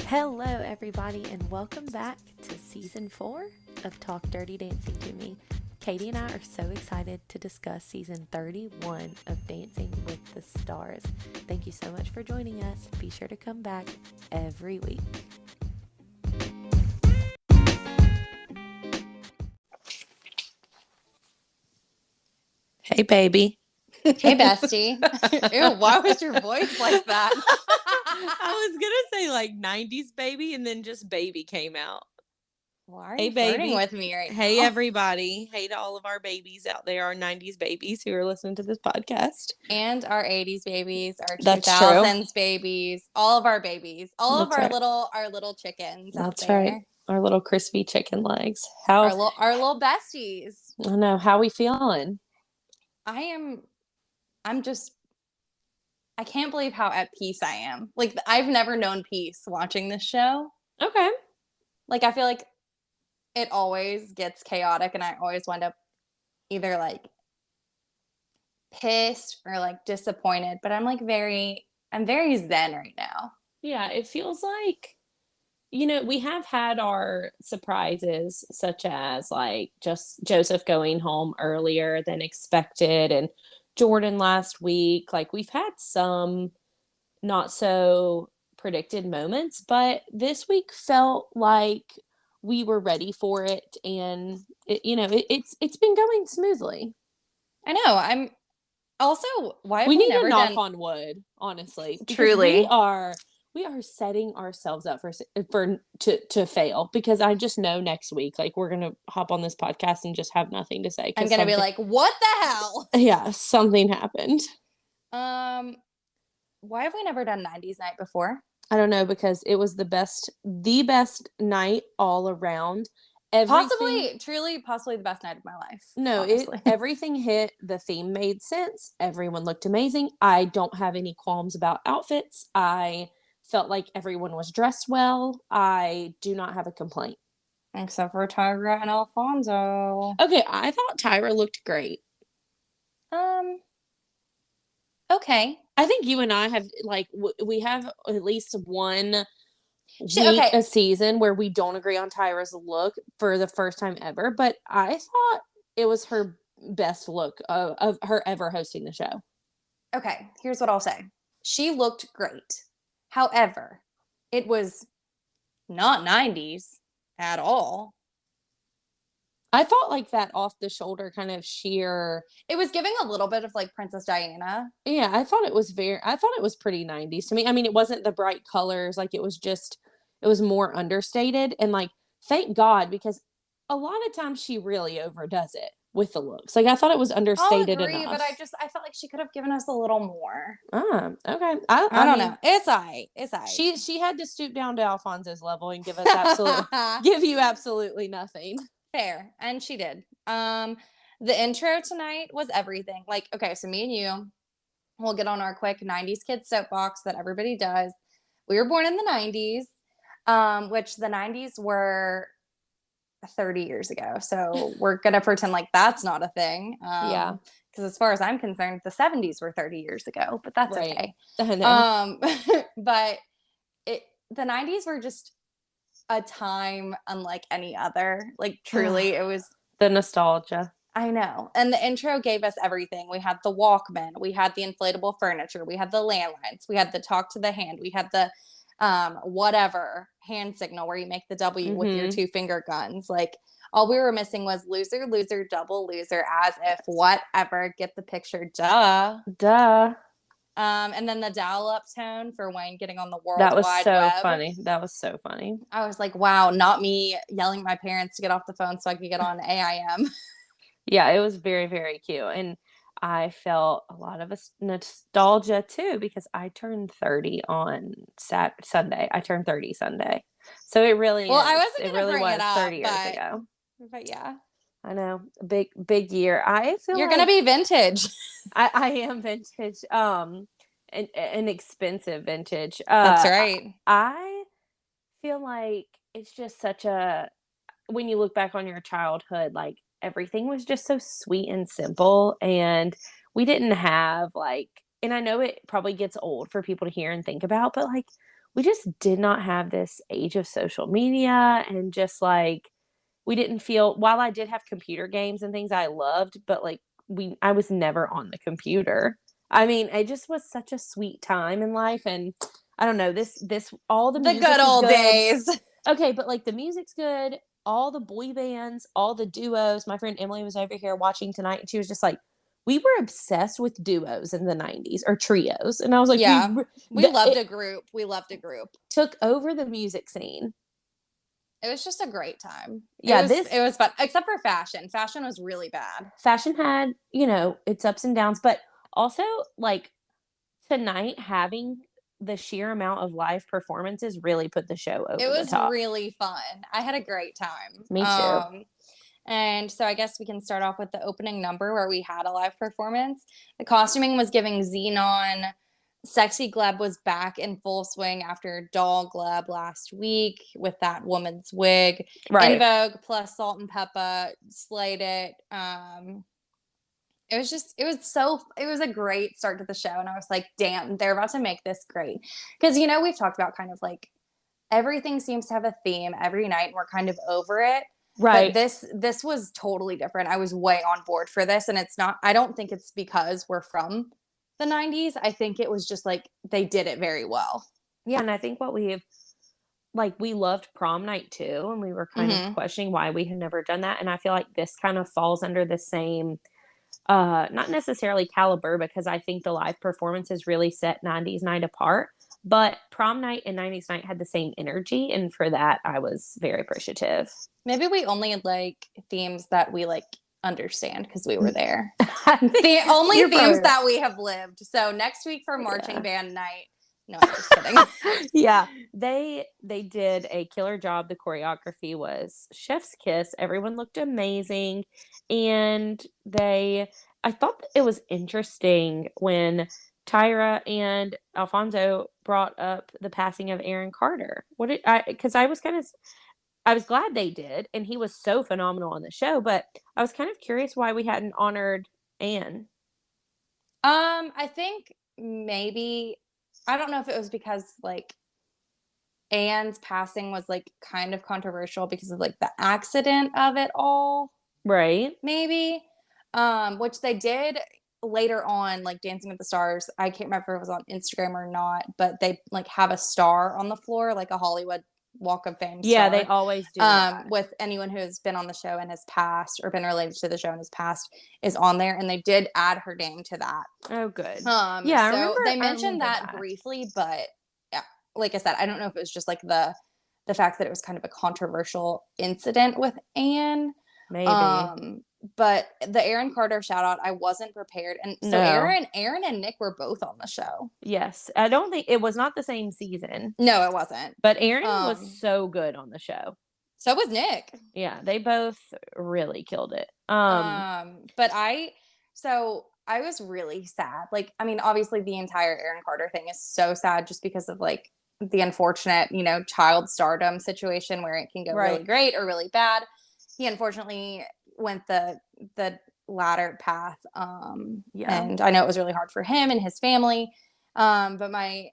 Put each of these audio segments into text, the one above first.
Hello, everybody, and welcome back to season 4 of Talk Dirty Dancing to Me. Katie and I are so excited to discuss season 31 of Dancing with the Stars. Thank you so much for joining us. Be sure to come back every week. Hey, baby. Hey, bestie. Ew, why was your voice like that? I was going to say like 90s baby, and then just baby came out. Why are Hey, you flirting baby. with me right now? Hey, everybody. Hey to all of our babies out there, our 90s babies who are listening to this podcast. And our 80s babies, our That's 2000s babies, all of our babies, all of That's our right. our little chickens out That's there. right. Our little crispy chicken legs. Our little besties. I know. How we feeling? I can't believe how at peace I am. Like, I've never known peace watching this show. Okay. Like, I feel like it always gets chaotic, and I always wind up either like pissed or like disappointed, but I'm very zen right now. Yeah, it feels like, we have had our surprises, such as like just Joseph going home earlier than expected and Jordan last week. Like, we've had some not so predicted moments, but this week felt like we were ready for it, and it's been going smoothly. I know. I'm also why have we need never to knock done on wood, honestly. Truly. We are setting ourselves up to fail, because I just know next week, like, we're gonna hop on this podcast and just have nothing to say. I'm gonna be like, what the hell? Yeah, something happened. Why have we never done 90s night before? I don't know, because it was the best night all around. Possibly the best night of my life. No, everything hit. The theme made sense. Everyone looked amazing. I don't have any qualms about outfits. I felt like everyone was dressed well. I do not have a complaint. Except for Tyra and Alfonso. Okay, I thought Tyra looked great. Okay. I think you and I have, like, we have at least one a season where we don't agree on Tyra's look for the first time ever, but I thought it was her best look of her ever hosting the show. Okay, here's what I'll say. She looked great. However, it was not 90s at all. I thought like that off the shoulder kind of sheer. It was giving a little bit of like Princess Diana. Yeah, I thought it was pretty 90s to me. I mean, it wasn't the bright colors, like it was more understated, and like, thank God, because a lot of times she really overdoes it with the looks. Like, I thought it was understated I'll agree, enough. but I felt like she could have given us a little more. Okay. I don't know. It's all right. She had to stoop down to Alfonso's level and give you absolutely nothing. Fair. And she did. The intro tonight was everything. Like, okay, so me and you, we'll get on our quick 90s kids soapbox that everybody does. We were born in the 90s, which the 90s were 30 years ago. So we're going to pretend like that's not a thing. Yeah. Because as far as I'm concerned, the 70s were 30 years ago, but that's right. okay. I know. But the 90s were just a time unlike any other. Like, truly, it was the nostalgia. I know. And the intro gave us everything. We had the Walkman, we had the inflatable furniture, we had the landlines, we had the talk to the hand, we had the whatever hand signal where you make the W with your 2 finger guns. Like, all we were missing was loser, loser, double loser, as if, whatever, get the picture, duh. And then the dial-up tone for Wayne getting on the World Wide Web. That was so funny. I was like, wow, not me yelling at my parents to get off the phone so I could get on AIM. Yeah, it was very, very cute. And I felt a lot of nostalgia too, because I turned 30 on Sunday. I turned 30 Sunday. So it really I wasn't going to bring it up, 30 years ago. But yeah. I know. Big year. I feel you're gonna be vintage. I am vintage. An expensive vintage. That's right. I feel like it's just when you look back on your childhood, like, everything was just so sweet and simple, and we didn't have, like, and I know it probably gets old for people to hear and think about, but like, we just did not have this age of social media and just like we didn't feel while I did have computer games and things I loved, but like I was never on the computer. I mean, it just was such a sweet time in life and I don't know, this all the The music good is old good. days. Okay, but like the music's good, all the boy bands, all the duos. My friend Emily was over here watching tonight and she was just like, we were obsessed with duos in the 90s or trios. And I was like, Yeah. We loved it a group. We loved a group. took over the music scene. It was just a great time. Yeah, it was fun, except for fashion. Fashion was really bad. Fashion had, you know, its ups and downs, but also like tonight having the sheer amount of live performances really put the show over It the was top. really fun. I had a great time. Me too. And so I guess we can start off with the opening number where we had a live performance. The costuming was giving Xenon. Sexy Gleb was back in full swing after Doll Gleb last week with that woman's wig. Right. In Vogue plus Salt and Peppa slayed it. It was a great start to the show. And I was like, damn, they're about to make this great. Because, you know, we've talked about kind of like everything seems to have a theme every night and we're kind of over it. Right. But this was totally different. I was way on board for this. And I don't think it's because we're from the 90s. I think it was just like they did it very well. Yeah. And I think we loved prom night too. And we were kind of questioning why we had never done that. And I feel like this kind of falls under the same, not necessarily caliber because I think the live performances really set 90s night apart. But prom night and 90s night had the same energy. And for that, I was very appreciative. Maybe we only like themes that we like understand because we were there. The only themes that we have lived. So next week for marching band night. No, I'm just kidding. Yeah, they did a killer job. The choreography was chef's kiss. Everyone looked amazing. And I thought it was interesting when Tyra and Alfonso brought up the passing of Aaron Carter. Because I was glad they did, and he was so phenomenal on the show, but I was kind of curious why we hadn't honored Anne. I think maybe, I don't know if it was because like Anne's passing was like kind of controversial because of like the accident of it all. Right. Maybe. Which they did later on, like Dancing with the Stars. I can't remember if it was on Instagram or not, but they like have a star on the floor, like a Hollywood Walk of Fame Yeah, star. they always do that. With anyone who has been on the show in his past or been related to the show in his past is on there, and they did add her name to that. Oh, good. Yeah, so they mentioned that briefly, but yeah, like I said, I don't know if it was just like the fact that it was kind of a controversial incident with Anne. Maybe. But the Aaron Carter shout out, I wasn't prepared. And so Aaron and Nick were both on the show. Yes. I don't think it was not the same season. No, it wasn't. But Aaron was so good on the show. So was Nick. Yeah, they both really killed it. But I was really sad. Like, I mean, obviously the entire Aaron Carter thing is so sad just because of like the unfortunate, you know, child stardom situation where it can go really great or really bad. He unfortunately went the latter path. And I know it was really hard for him and his family. But my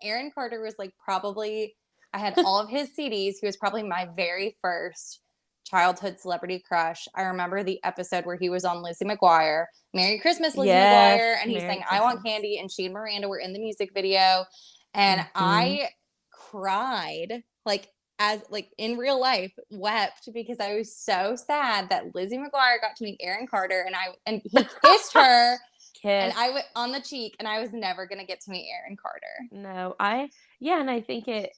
Aaron Carter was like probably, I had all of his CDs. He was probably my very first childhood celebrity crush. I remember the episode where he was on Lizzie McGuire, Merry Christmas, Lizzie McGuire, and he's saying, I want candy, and she and Miranda were in the music video. And I cried, like, as like in real life, wept because I was so sad that Lizzie McGuire got to meet Aaron Carter and he kissed her and I went on the cheek, and I was never gonna get to meet Aaron Carter. No, and I think it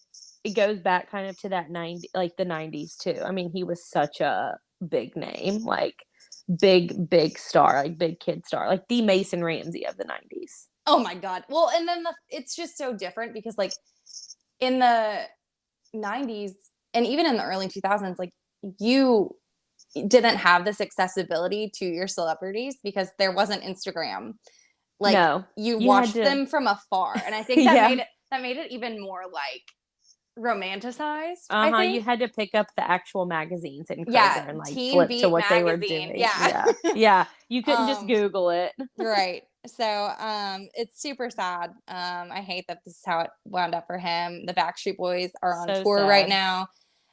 goes back kind of to that the 90s too. I mean, he was such a big name, like big star, like big kid star, like the Mason Ramsey of the 90s. Oh my God. Well, and then it's just so different because like in the 90s and even in the early 2000s, like you didn't have this accessibility to your celebrities because there wasn't Instagram. Like you watched them from afar, and I think that made it even more like romanticized. I think. You had to pick up the actual magazines and and like flip to what they were doing. Yeah. You couldn't just Google it. Right. So it's super sad. I hate that this is how it wound up for him. The Backstreet Boys are on So tour right sad. now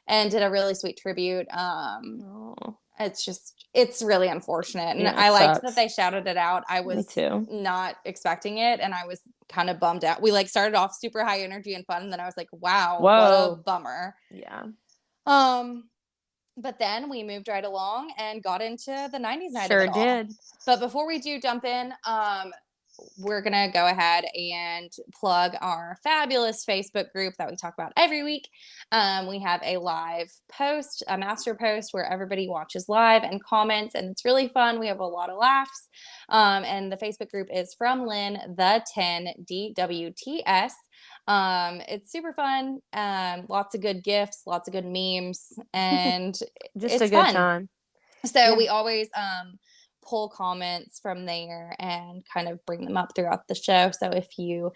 and did a really sweet tribute. Oh, It's really unfortunate. And yeah, it I liked that sucks. they shouted it out. I Me was too. not expecting it and I was kind of bummed out. We like started off super high energy and fun, and then I was like, wow, what a Whoa. bummer. Yeah. Um, but then we moved right along and got into the 90s night of Sure it all. did. But before we do jump in, we're going to go ahead and plug our fabulous Facebook group that we talk about every week. We have a live post, a master post where everybody watches live and comments, and it's really fun. We have a lot of laughs. And the Facebook group is From Lynn, the 10 DWTS. It's super fun. Lots of good gifts, lots of good memes, and Just a it's good fun. time. So Yeah. we always pull comments from there and kind of bring them up throughout the show. So if you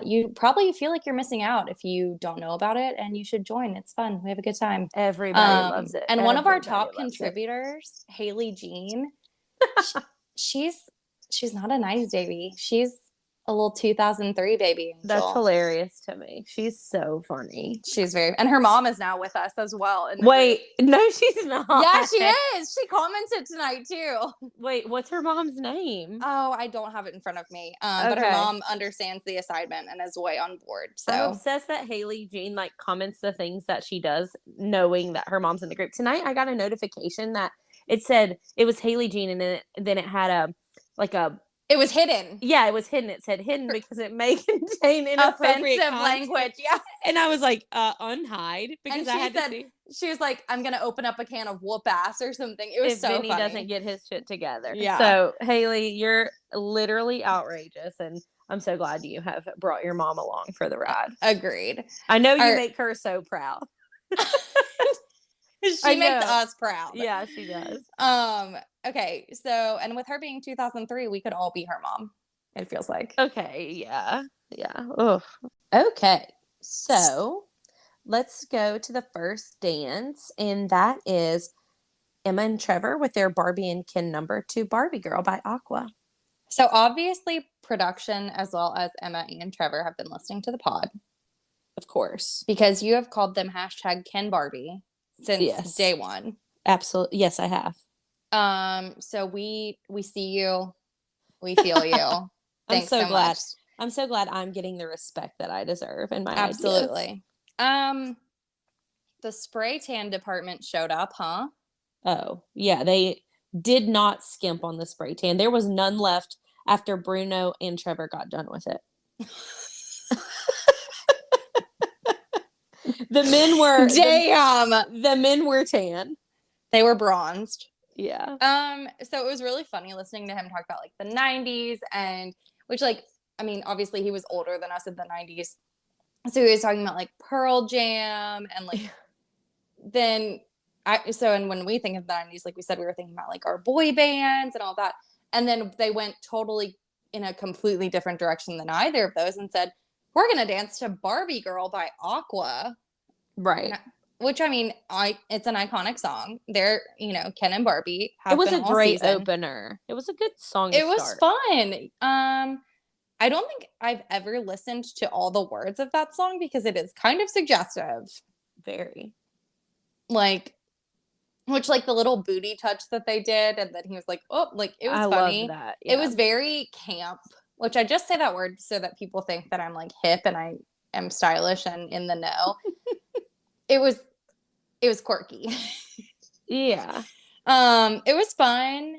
you probably feel like you're missing out if you don't know about it, and you should join. It's fun. We have a good time. Everybody loves it. And one of our Everybody top loves it. contributors, Haley Jean, she's not a 90s baby. She's a little 2003 baby angel. That's hilarious to me. She's so funny. She's very, and her mom is now with us as well. Wait, no, she's not. Yeah, she is. She commented tonight too. Wait, what's her mom's name? Oh, I don't have it in front of me. But her Okay. mom understands the assignment and is way on board. I'm So obsessed that Haley Jean like comments the things that she does, knowing that her mom's in the group. Tonight, I got a notification that it said it was Haley Jean, and then it had a it was hidden. yeah, it was hidden. It said hidden because it may contain inappropriate Offensive content. language. Yeah. And I was like, unhide, because And I she had said, to see she was like, I'm gonna open up a can of whoop ass or something. It was if so Vinny funny. doesn't get his shit together. Yeah. So Haley, you're literally outrageous, and I'm so glad you have brought your mom along for the ride. Agreed. I know you make her so proud. She makes us proud. Yeah, she does. Okay, so, and with her being 2003, we could all be her mom, it feels like. Okay, yeah. Ugh. Okay, so let's go to the first dance, and that is Emma and Trevor with their Barbie and Ken number to Barbie Girl by Aqua. So obviously production as well as Emma and Trevor have been listening to the pod. Of course. Because you have called them hashtag Ken Barbie since day one. Absolutely. Yes, I have. So we see you. We feel you. Thanks so glad. much. I'm so glad I'm getting the respect that I deserve in my Absolutely. ideas. The spray tan department showed up, huh? Oh, yeah. They did not skimp on the spray tan. There was none left after Bruno and Trevor got done with it. The men were the men were tan. They were bronzed. Yeah. So it was really funny listening to him talk about like the 90s, and which, like, I mean, obviously he was older than us in the 90s. So he was talking about like Pearl Jam and like then and when we think of the 90s, like we said, we were thinking about like our boy bands and all that. And then they went totally in a completely different direction than either of those and said, we're going to dance to Barbie Girl by Aqua. Right. Which, I mean, it's an iconic song. They're, Ken and Barbie have It was been a great season. opener. It was a good song. It was fun. I don't think I've ever listened to all the words of that song because it is kind of suggestive. Very. Like, which, like, the little booty touch that they did, and then he was like, oh, like, it was funny. Love that. Yeah. It was very camp, which I just say that word so that people think that I'm, like, hip and I am stylish and in the know. It was quirky. Yeah. It was fun.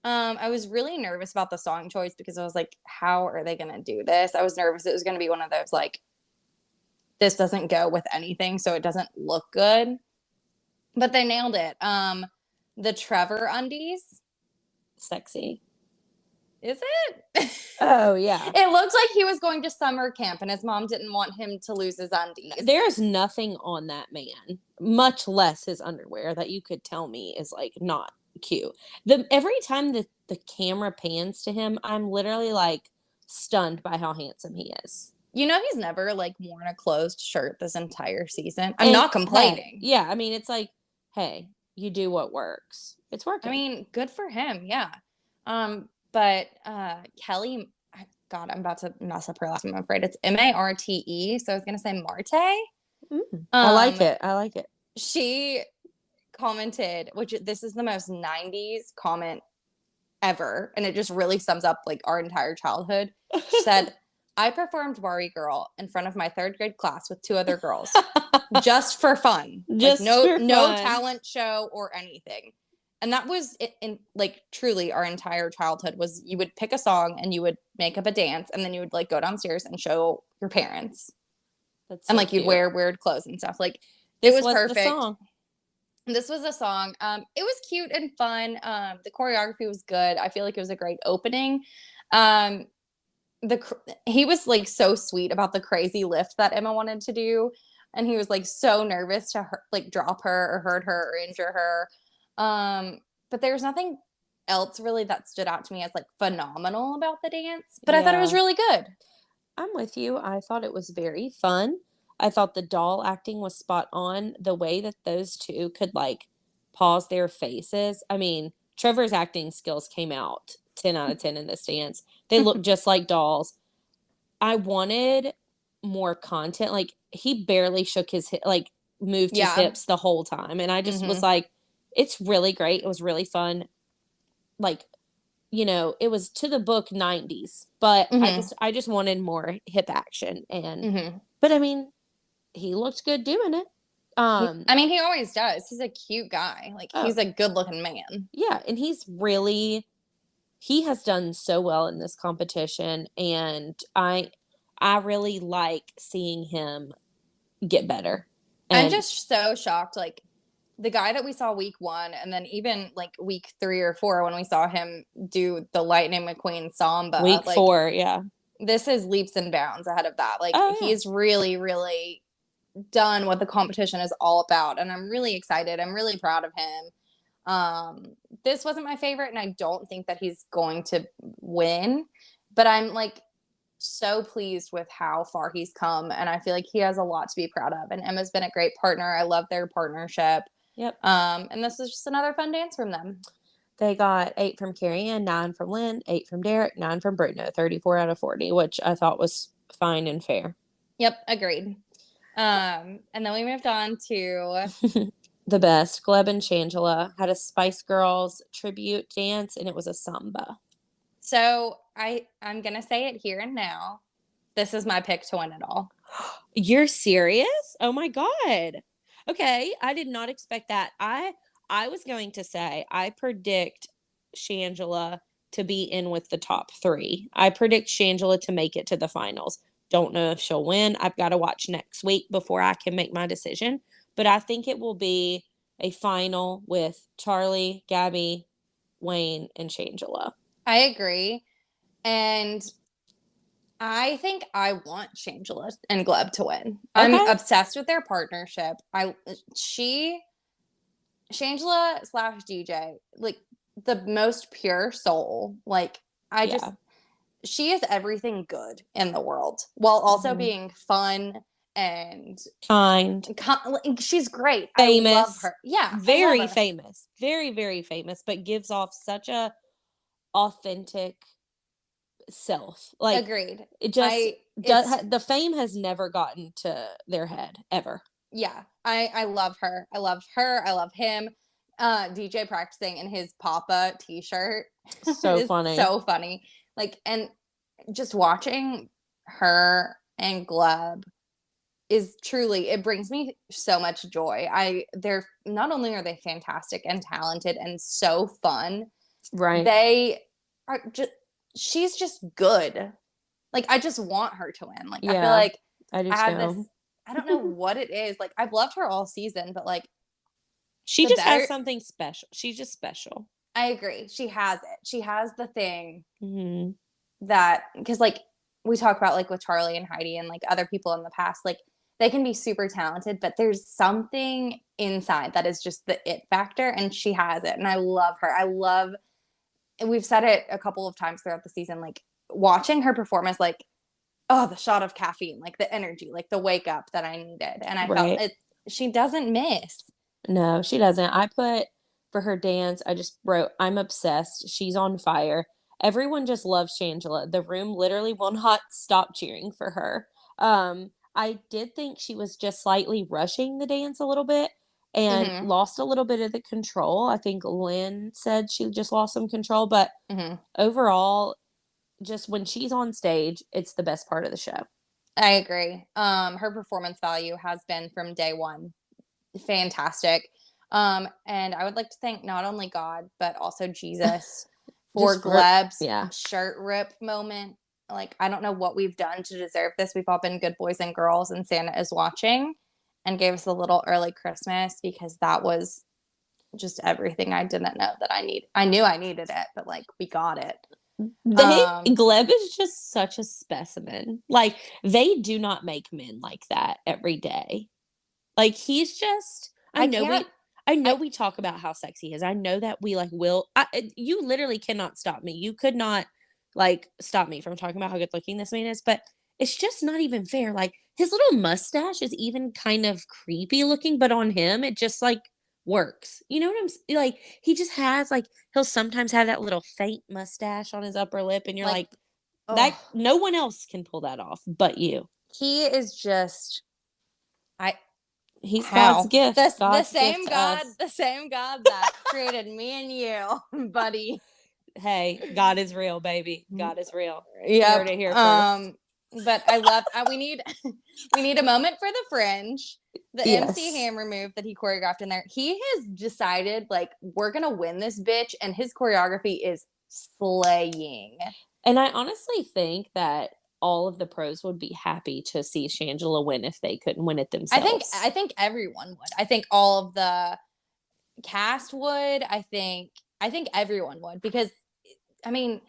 I was really nervous about the song choice because I was like, how are they going to do this? I was nervous it was going to be one of those, like, this doesn't go with anything, so it doesn't look good. But they nailed it. The Trevor undies. Sexy. Is it? Oh, yeah. It looked like he was going to summer camp and his mom didn't want him to lose his undies. There's nothing on that man, much less his underwear, that you could tell me is like not cute. Every time the camera pans to him, I'm literally like stunned by how handsome he is. You know, he's never like worn a closed shirt this entire season. I'm not complaining. Yeah, I mean, it's like, hey, you do what works. It's working. I mean, good for him. Yeah. but Kelly, God, I'm about to mess up her last name. I'm afraid it's Marte. So I was gonna say Marte. I like Um, it. I like it. she commented, which this is the most 90s comment ever, and it just really sums up like our entire childhood. She said, I performed Barbie Girl in front of my third grade class with two other girls just for fun. Like Just for no fun. talent show or anything. And that was in like truly our entire childhood was you would pick a song and you would make up a dance and then you would like go downstairs and show your parents. That's And so like you'd cute. wear weird clothes and stuff. Like it This was was the perfect. song. This was a song. It was cute and fun. The choreography was good. I feel like it was a great opening. Um, he was like so sweet about the crazy lift that Emma wanted to do, and he was like so nervous to like drop her or hurt her or injure her. But there was nothing else really that stood out to me as like phenomenal about the dance. But I thought it was Yeah. really good. I'm with you. I thought it was very fun. I thought the doll acting was spot on. The way that those two could like pause their faces. I mean, Trevor's acting skills came out 10 out of 10 in this dance. They look just like dolls. I wanted more content. Like he barely shook his like moved his Yeah. hips the whole time. And I just was Mhm. like, it's really great. It was really fun. Like, it was to the book 90s, but Mhm. I just wanted more hip action. And Mhm. but I mean, he looked good doing it. I mean, he always does. He's a cute guy. Like Oh, he's a good-looking man. yeah, and he has done so well in this competition, and I really like seeing him get better. I'm And just so shocked. Like the guy that we saw week 1, and then even like week 3 or 4 when we saw him do the Lightning McQueen samba, week like 4, yeah. this is leaps and bounds ahead of that. Like Oh, yeah. he's really, really done what the competition is all about, and I'm really excited. I'm really proud of him. This wasn't my favorite, and I don't think that he's going to win, but I'm like so pleased with how far he's come, and I feel like he has a lot to be proud of. And Emma's been a great partner. I love their partnership. Yep. And this is just another fun dance from them. They got 8 from Carrie Ann, 9 from Lynn, 8 from Derek, 9 from Bruno, 34 out of 40, which I thought was fine and fair. Yep, agreed. And then we moved on to the best. Gleb and Shangela had a Spice Girls tribute dance, and it was a samba. So I'm gonna say it here and now. This is my pick to win it all. You're serious? Oh my god. Okay, I did not expect that. I was going to say I predict Shangela to be in with the top 3. I predict Shangela to make it to the finals. Don't know if she'll win. I've got to watch next week before I can make my decision. But I think it will be a final with Charlie, Gabby, Wayne, and Shangela. I agree. And I think I want Shangela and Gleb to win. I'm obsessed with their partnership. Shangela / DJ, like the most pure soul. Like she is everything good in the world while also being fun and kind. She's great. Famous. I love her. Yeah. Very famous. Very, very famous, but gives off such a authentic self. Like agreed. It just the fame has never gotten to their head ever. Yeah. I love her. I love her. I love him. DJ practicing in his Papa t-shirt. So funny. So funny. Like, and just watching her and Gleb is truly, it brings me so much joy. They're not only are they fantastic and talented and so fun, right? They are just, she's just good. Like, I just want her to win. Like, I feel like I have this, I don't know what it is. Like, I've loved her all season, but like, she just has something special. She's just special. I agree. She has it. She has the thing that, because like we talk about like with Charlie and Heidi and like other people in the past, like they can be super talented, but there's something inside that is just the it factor, and she has it. And I love her. And we've said it a couple of times throughout the season, like watching her perform is like, oh, the shot of caffeine, like the energy, like the wake up that I needed. And I felt it. She doesn't miss. No, she doesn't. I put for her dance, I just wrote, I'm obsessed. She's on fire. Everyone just loves Shangela. The room literally will not stop cheering for her. I did think she was just slightly rushing the dance a little bit and Mhm. lost a little bit of the control. I think Lynn said she just lost some control, but Mhm. overall, just when she's on stage, it's the best part of the show. I agree. Her performance value has been from day one fantastic. And I would like to thank not only God, but also Jesus for Just for Gleb's yeah. shirt rip moment. Like, I don't know what we've done to deserve this. We've all been good boys and girls, and Santa is watching and gave us a little early Christmas because that was just everything I didn't know that I need. I knew I needed it, but like we got it. Gleb is just such a specimen. Like they do not make men like that every day. Like he's just I can't I know I we talk about how sexy he is. I know that we like you literally cannot stop me. You could not like stop me from talking about how good looking this man is, but it's just not even fair. Like his little mustache is even kind of creepy looking, but on him it just like works. You know what like he just has like he'll sometimes have that little faint mustache on his upper lip and you're like like that oh no one else can pull that off but you. he is just I He's God's how gift. the God's gift same to us. God that created me and you, buddy. Hey, God is real, baby. God is real. You heard Yep. it here first. But I love we need we need a moment for the fringe. The MC Yes. Hammer move that he choreographed in there. He has decided like we're gonna win this bitch, and his choreography is slaying. And I honestly think that all of the pros would be happy to see Shangela win if they couldn't win it themselves. I think everyone would. I think all of the cast would. I think everyone would because I mean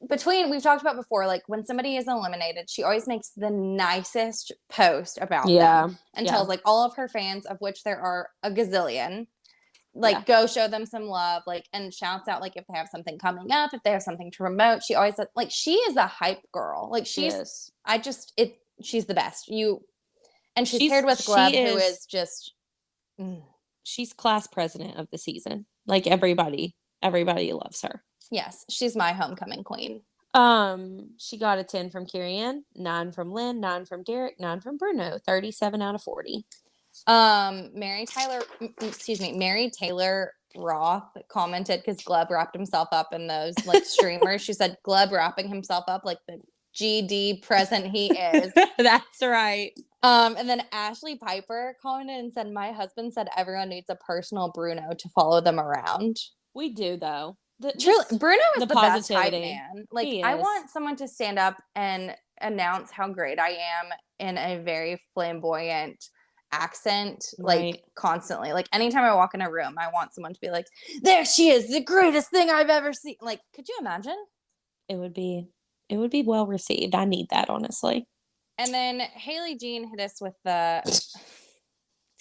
between we've talked about before, like when somebody is eliminated, she always makes the nicest post about them Yeah. and Yeah. tells like all of her fans, of which there are a gazillion, like Yeah. go show them some love, like and shouts out like if they have something coming up, if they have something to promote. She always like she is a hype girl. Like She is. she's the best. And she's She's paired with she Gleb, who is is just she's class president of the season. Like everybody loves her. yes, she's my homecoming queen. She got a 10 from Carrie-Anne, 9 from Lynn, 9 from Derek, 9 from Bruno, 37 out of 40. Mary Taylor Roth commented because Gleb wrapped himself up in those like streamers. She said Gleb wrapping himself up like the GD present he is. That's right. And then Ashley Piper commented and said, "My husband said everyone needs a personal Bruno to follow them around." We do though. Truly, Bruno is the the best hype positivity. man. Like He I is. want someone to stand up and announce how great I am in a very flamboyant accent, like Right. constantly. Like anytime I walk in a room, I want someone to be like, "There she is, the greatest thing I've ever seen." Like, could you imagine? It would be well received. I need that, honestly. And then Haley Jean hit us with the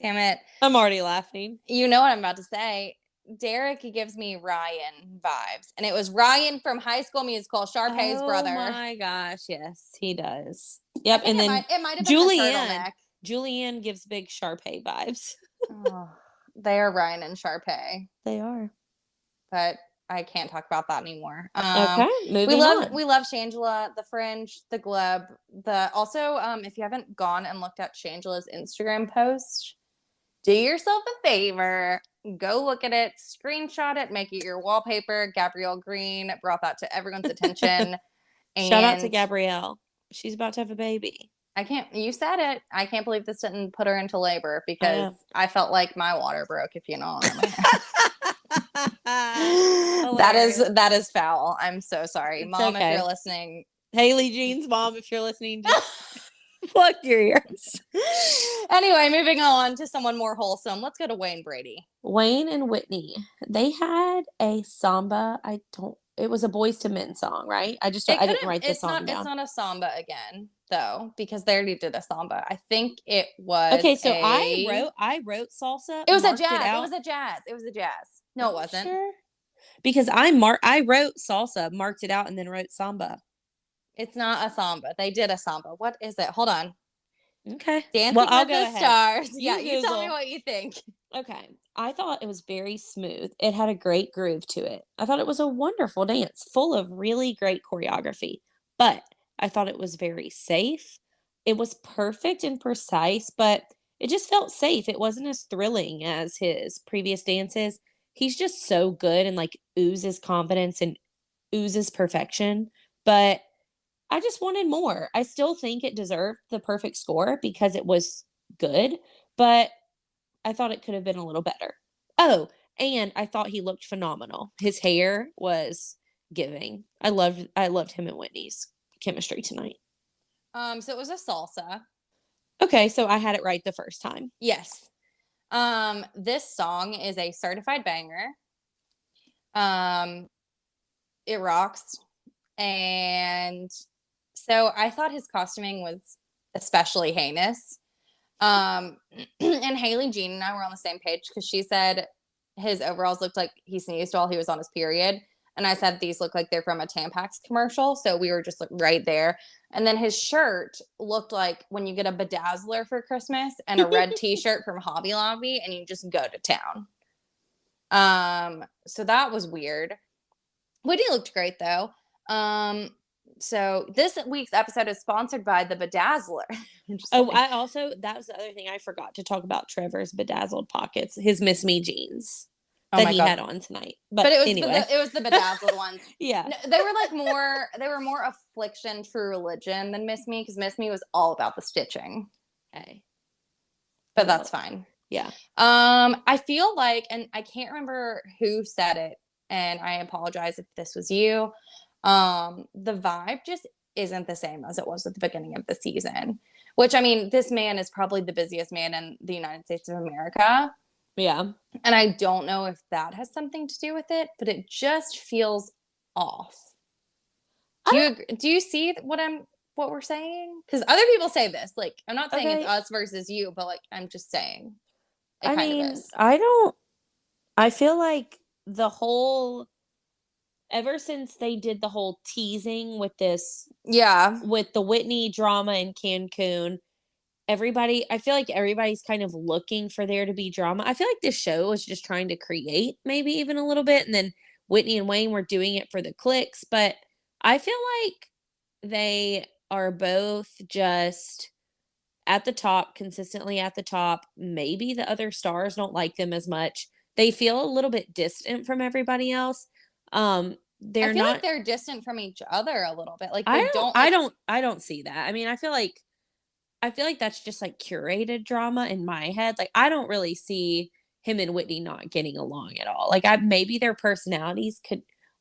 damn it. I'm already laughing. You know what I'm about to say. Derek gives me Ryan vibes. And it was Ryan from High School Musical, Sharpay's brother. Oh my gosh, yes, he does. Yep, and then it might have been the turtleneck. Julianne gives big Sharpay vibes. Oh, they are Ryan and Sharpay. They are. But I can't talk about that anymore. Okay, moving on. We love Shangela, the Fringe, the Gleb, also if you haven't gone and looked at Shangela's Instagram post, do yourself a favor, go look at it, screenshot it, make it your wallpaper. Gabrielle Green brought that to everyone's attention. Shout out to Gabrielle. She's about to have a baby. You said it. I can't believe this didn't put her into labor because I felt like my water broke, if you know what I mean. That is foul. I'm so sorry. It's Mom, okay. if you're listening. Haley Jean's mom, if you're listening, plug your ears. Anyway, moving on to someone more wholesome. Let's go to Wayne Brady. Wayne and Whitney. They had a samba. It was a Boys II Men song, right? I didn't write the song down. It's not a samba again, though, because they already did a samba. I think it was okay. So I wrote salsa. It was a jazz. It was a jazz. No, it wasn't. Sure? Because I wrote salsa, marked it out, and then wrote samba. It's not a samba. They did a samba. What is it? Hold on. Okay. Dancing Well, I'll with go the ahead. Stars. Yeah, You you tell me Google. what you think. Okay. I thought it was very smooth. It had a great groove to it. I thought it was a wonderful dance, full of really great choreography. But I thought it was very safe. It was perfect and precise, but it just felt safe. It wasn't as thrilling as his previous dances. He's just so good and like oozes confidence and oozes perfection. But I just wanted more. I still think it deserved the perfect score because it was good, but I thought it could have been a little better. Oh, and I thought he looked phenomenal. His hair was giving. I loved him and Whitney's chemistry tonight. So it was a salsa. Okay, so I had it right the first time. Yes. This song is a certified banger. Um, it rocks. And so I thought his costuming was especially heinous. And Haley Jean and I were on the same page because she said his overalls looked like he sneezed while he was on his period. And I said these look like they're from a Tampax commercial. So we were just like right there. And then his shirt looked like when you get a bedazzler for Christmas and a red t-shirt from Hobby Lobby and you just go to town. So that was weird. Whitney looked great though. So this week's episode is sponsored by the Bedazzler. Oh, that was the other thing I forgot to talk about Trevor's bedazzled pockets, his Miss Me jeans Oh that my he God. had on tonight. But But it was anyway. it was the bedazzled ones. Yeah. No, they were more Affliction True Religion than Miss Me because Miss Me was all about the stitching. Okay. But that's fine. Yeah. I feel like, and I can't remember who said it, and I apologize if this was you. The vibe just isn't the same as it was at the beginning of the season. Which I mean, this man is probably the busiest man in the United States of America. Yeah. And I don't know if that has something to do with it, but it just feels off. Do you see what we're saying? Because other people say this. Like, I'm not saying it's Okay. us versus you, but like I'm just saying it I kind of mean, is. I feel like the whole ever since they did the whole teasing with Yeah. with the Whitney drama in Cancun, I feel like everybody's kind of looking for there to be drama. I feel like this show was just trying to create maybe even a little bit, and then Whitney and Wayne were doing it for the clicks, but I feel like they are both just at the top, consistently at the top. Maybe the other stars don't like them as much. They feel a little bit distant from everybody else. I They're feel like not they're distant from each other a little bit. Like they don't like I don't see that. I mean, I feel like that's just like curated drama in my head. Like I don't really see him and Whitney not getting along at all. Like maybe their personalities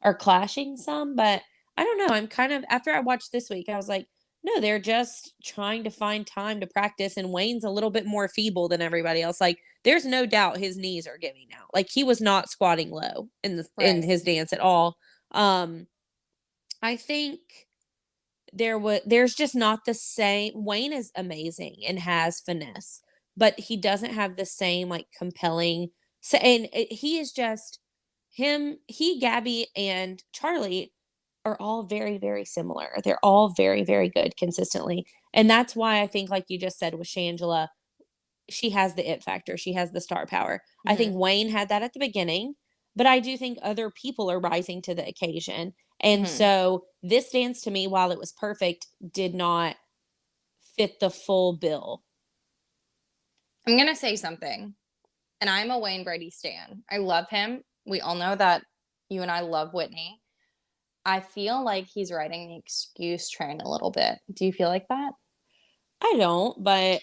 are clashing some, but I don't know. I'm kind of after I watched this week, I was like, no, they're just trying to find time to practice and Wayne's a little bit more feeble than everybody else. Like there's no doubt his knees are giving out. Like he was not squatting low in right. his dance at all. I think there's just not the same. Wayne is amazing and has finesse, but he doesn't have the same like compelling he is just Gabby and Charlie are all very, very similar. They're all very, very good consistently. And that's why I think, like you just said with Shangela, she has the it factor. She has the star power. I think Wayne had that at the beginning, but I do think other people are rising to the occasion. And so this dance to me, while it was perfect, did not fit the full bill. I'm gonna say something, and I'm a Wayne Brady stan. I love him. We all know that you and I love Whitney. I feel like he's riding the excuse train a little bit. Do you feel like that? I don't, but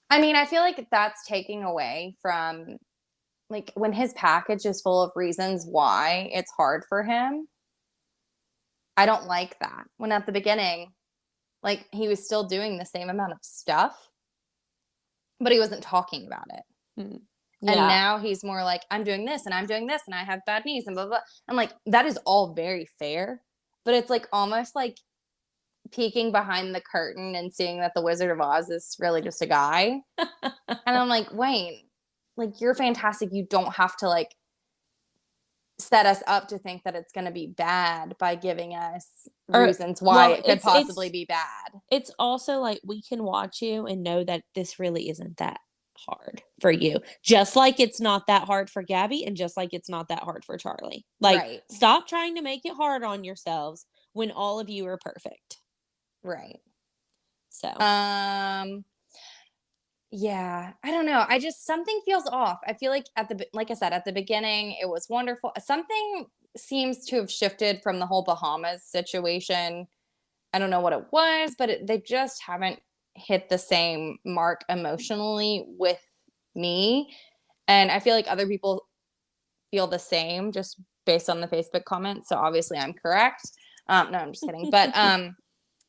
I mean, I feel like that's taking away from like when his package is full of reasons why it's hard for him. I don't like that. When at the beginning, like he was still doing the same amount of stuff, but he wasn't talking about it. yeah. And now he's more like, I'm doing this and I'm doing this and I have bad knees and blah, blah, blah. I'm like, that is all very fair, but it's like almost like peeking behind the curtain and seeing that the Wizard of Oz is really just a guy. And I'm like, Wayne, like you're fantastic. You don't have to like set us up to think that it's going to be bad by giving us Or reasons why well, it could possibly be bad. it's also like we can watch you and know that this really isn't that hard for you. Just like it's not that hard for Gabby and just like it's not that hard for Charlie. Like Right. stop trying to make it hard on yourselves when all of you are perfect. Right. So, yeah, I don't know. I just something feels off. I feel like like I said at the beginning it was wonderful. Something seems to have shifted from the whole Bahamas situation. I don't know what it was, but they just haven't hit the same mark emotionally with me. And I feel like other people feel the same just based on the Facebook comments. So obviously I'm correct. No, I'm just kidding. But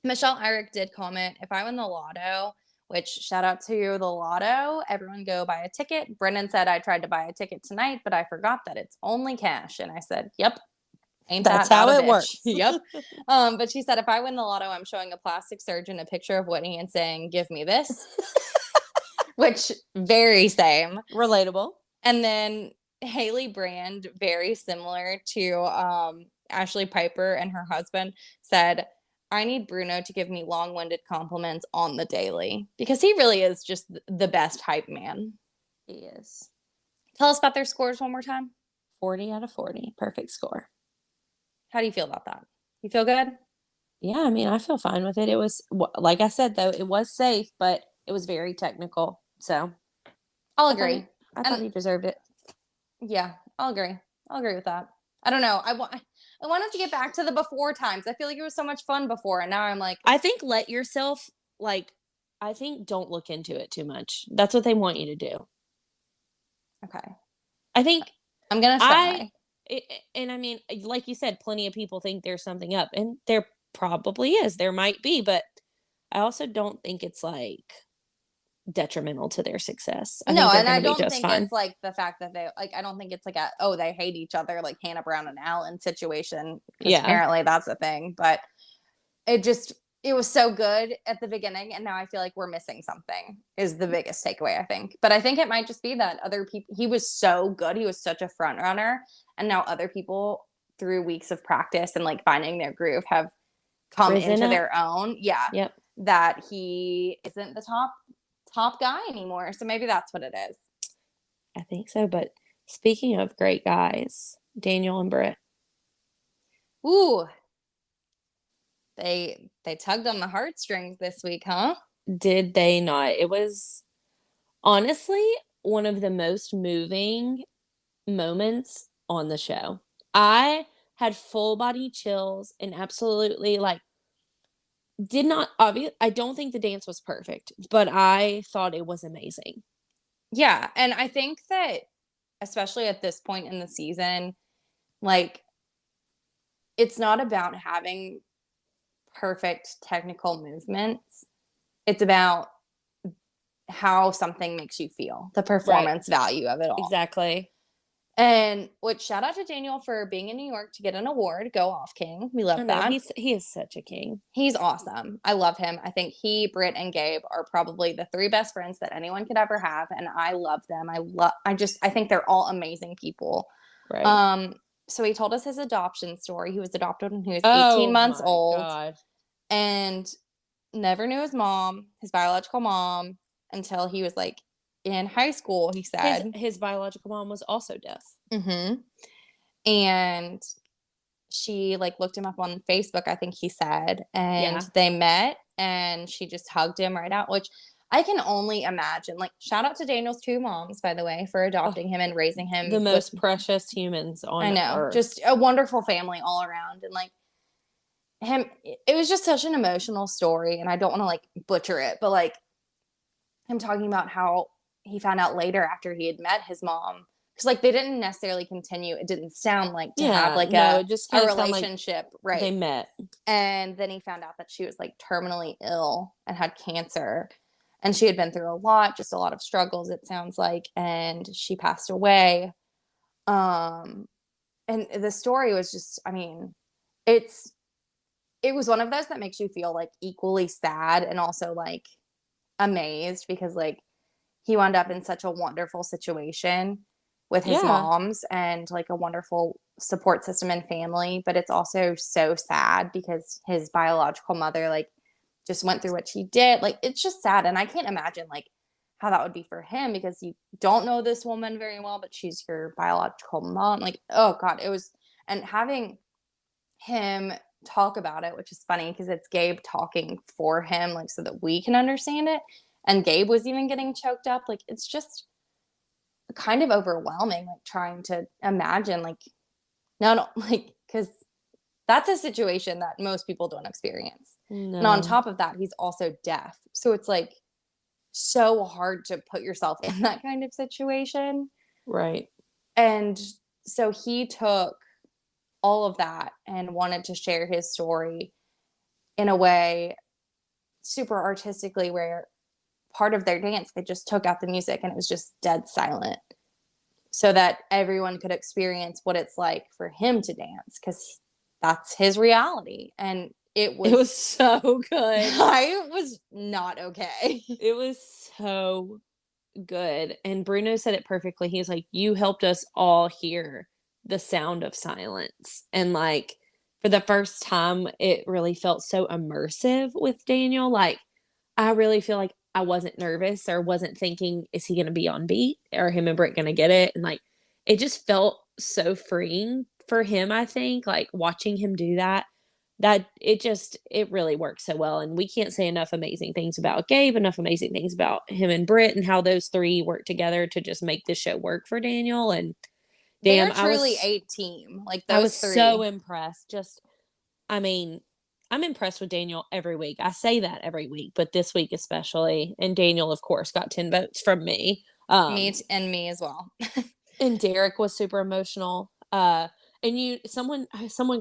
Michelle Eric did comment, if I win the lotto, which shout out to the lotto, everyone go buy a ticket. Brendan said I tried to buy a ticket tonight, but I forgot that it's only cash. And I said, yep, ain't that's that how not a it bitch? works. Yep. But she said, if I win the lotto, I'm showing a plastic surgeon a picture of Whitney and saying, give me this, which very same. Relatable. And then Haley Brand, very similar to Ashley Piper and her husband, said, I need Bruno to give me long-winded compliments on the daily because he really is just the best hype man. He is. Tell us about their scores one more time. 40 out of 40. Perfect score. How do you feel about that? You feel good? Yeah, I mean, I feel fine with it. It was, like I said, though, it was safe, but it was very technical. So I'll agree. I thought he deserved it. Yeah, I'll agree. I'll agree with that. I don't know. I wanted to get back to the before times. I feel like it was so much fun before, and now I'm like, I think let yourself I think don't look into it too much. That's what they want you to do. okay. I think I'm gonna try. And I mean, like you said, plenty of people think there's something up, and there probably is. There might be, but I also don't think it's like detrimental to their success. I No, think they're and I going to be don't just think fine. it's like the fact that I don't think it's like they hate each other like Hannah Brown and Alan situation. Because Yeah. apparently that's a thing. But it was so good at the beginning, and now I feel like we're missing something is the biggest takeaway, I think. But I think it might just be that other people, he was so good, he was such a front runner, and now other people through weeks of practice and like finding their groove have come into their own. Yeah. Yep. That he isn't the top guy anymore. So maybe that's what it is. I think so. But speaking of great guys, Daniel and Britt. Ooh. They tugged on the heartstrings this week, huh? Did they not? It was honestly one of the most moving moments on the show. I had full body chills and absolutely did not obvious. I don't think the dance was perfect, but I thought it was amazing. Yeah, and I think that especially at this point in the season, like it's not about having perfect technical movements. It's about how something makes you feel, the performance value of it all. Exactly. And shout out to Daniel for being in New York to get an award. Go off, King. We love that. He is such a king. He's awesome. I love him. I think he, Britt, and Gabe are probably the three best friends that anyone could ever have. And I love them. I think they're all amazing people. Right. So he told us his adoption story. He was adopted when he was 18 months old. God. And never knew his biological mom, until he was like in high school, he said. His biological mom was also deaf. Mm-hmm. And she looked him up on Facebook, I think he said, and they met, and she just hugged him right out, which I can only imagine. Shout out to Daniel's two moms, by the way, for adopting him and raising him. The most precious humans on Earth. Just a wonderful family all around. And him, it was just such an emotional story, and I don't want to butcher it, but him talking about how he found out later after he had met his mom, because they didn't necessarily continue. It didn't sound to have a relationship, right? They met, and then he found out that she was terminally ill and had cancer, and she had been through a lot of struggles, it sounds like, and she passed away. And the story was just, I mean, it was one of those that makes you feel equally sad and also amazed, because he wound up in such a wonderful situation, with his Yeah. moms and like a wonderful support system and family. But it's also so sad because his biological mother like just went through what she did. Like it's just sad. And I can't imagine like how that would be for him because you don't know this woman very well, but she's your biological mom. Like, oh God, it was, and having him talk about it, which is funny because it's Gabe talking for him, like so that we can understand it. And Gabe was even getting choked up. Like it's just kind of overwhelming, like trying to imagine, like, no, like, because that's a situation that most people don't experience. No. And on top of that, he's also deaf. So it's like so hard to put yourself in that kind of situation. Right. And so he took all of that and wanted to share his story in a way super artistically where part of their dance they just took out the music and it was just dead silent so that everyone could experience what it's like for him to dance because that's his reality. And it was so good. I was not okay. It was so good. And Bruno said it perfectly. He's like, you helped us all hear the sound of silence. And like for the first time, it really felt so immersive with Daniel. Like I really feel like I wasn't nervous or wasn't thinking, is he gonna be on beat? Or him and Britt gonna get it? And like it just felt so freeing for him, I think. Like watching him do that it really works so well. And we can't say enough amazing things about Gabe, enough amazing things about him and Britt and how those three work together to just make this show work for Daniel. And damn, They're truly a team. Like those I was three. so impressed. Just I mean, I'm impressed with Daniel every week. I say that every week, but this week especially. And Daniel, of course, got 10 votes from me. And me as well. And Derek was super emotional. And someone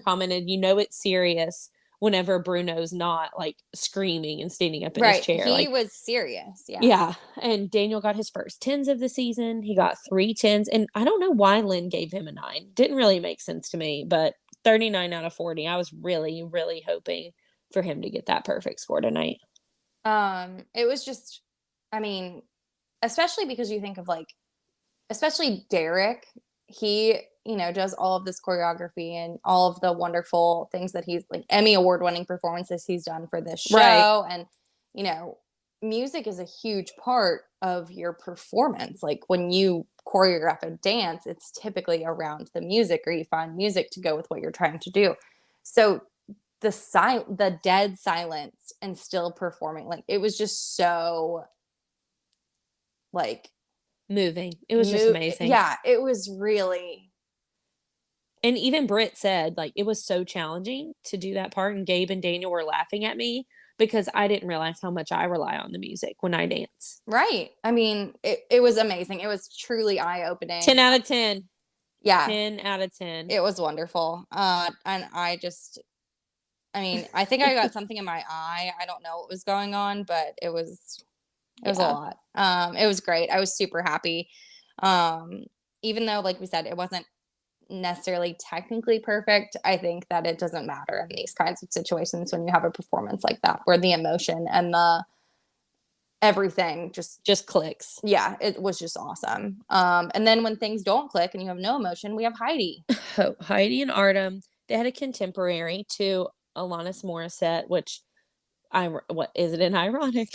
commented, it's serious whenever Bruno's not like screaming and standing up in his chair. He like, was serious. Yeah. Yeah. And Daniel got his first 10s of the season. He got 3 10s. And I don't know why Lynn gave him a 9. Didn't really make sense to me, but 39 out of 40. I was really, really hoping for him to get that perfect score tonight. It was just, I mean, especially because you think of like, especially Derek, he, does all of this choreography and all of the wonderful things that he's like Emmy award-winning performances he's done for this show. Right. And, music is a huge part of your performance. Like when you choreograph a dance, it's typically around the music or you find music to go with what you're trying to do. So the dead silence and still performing, like it was just so like moving. It was just amazing. Yeah, it was really. And even Britt said like it was so challenging to do that part, and Gabe and Daniel were laughing at me because I didn't realize how much I rely on the music when I dance. Right. I mean, it was amazing. It was truly eye-opening. 10 out of 10. Yeah. 10 out of 10. It was wonderful. And I think I got something in my eye. I don't know what was going on, but it was a lot. It was great. I was super happy. Even though, like we said, it wasn't necessarily technically perfect, I think that it doesn't matter in these kinds of situations when you have a performance like that where the emotion and the everything just clicks. Yeah, it was just awesome. And then when things don't click and you have no emotion, we have Heidi. Heidi and Artem, they had a contemporary to Alanis Morissette, which what is it ironic?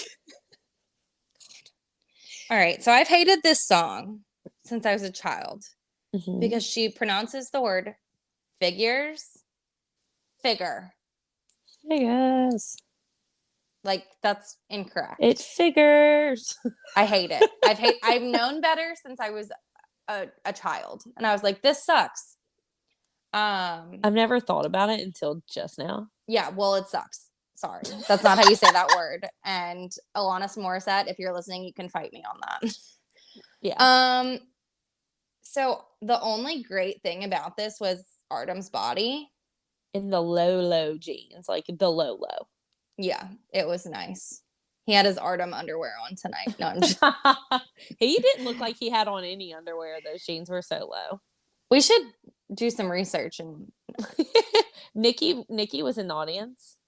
All right, so I've hated this song since I was a child. Mm-hmm. Because she pronounces the word figures. Like that's incorrect. It figures. I hate it. I've known better since I was a child, and I was like, this sucks. I've never thought about it until just now. Yeah, well, it sucks. Sorry, that's not how you say that word. And Alanis Morissette, if you're listening, you can fight me on that. Yeah. So the only great thing about this was Artem's body. In the low jeans, like the low. Yeah, it was nice. He had his Artem underwear on tonight. No, I'm just... He didn't look like he had on any underwear. Those jeans were so low. We should do some research. And Nikki was in the audience.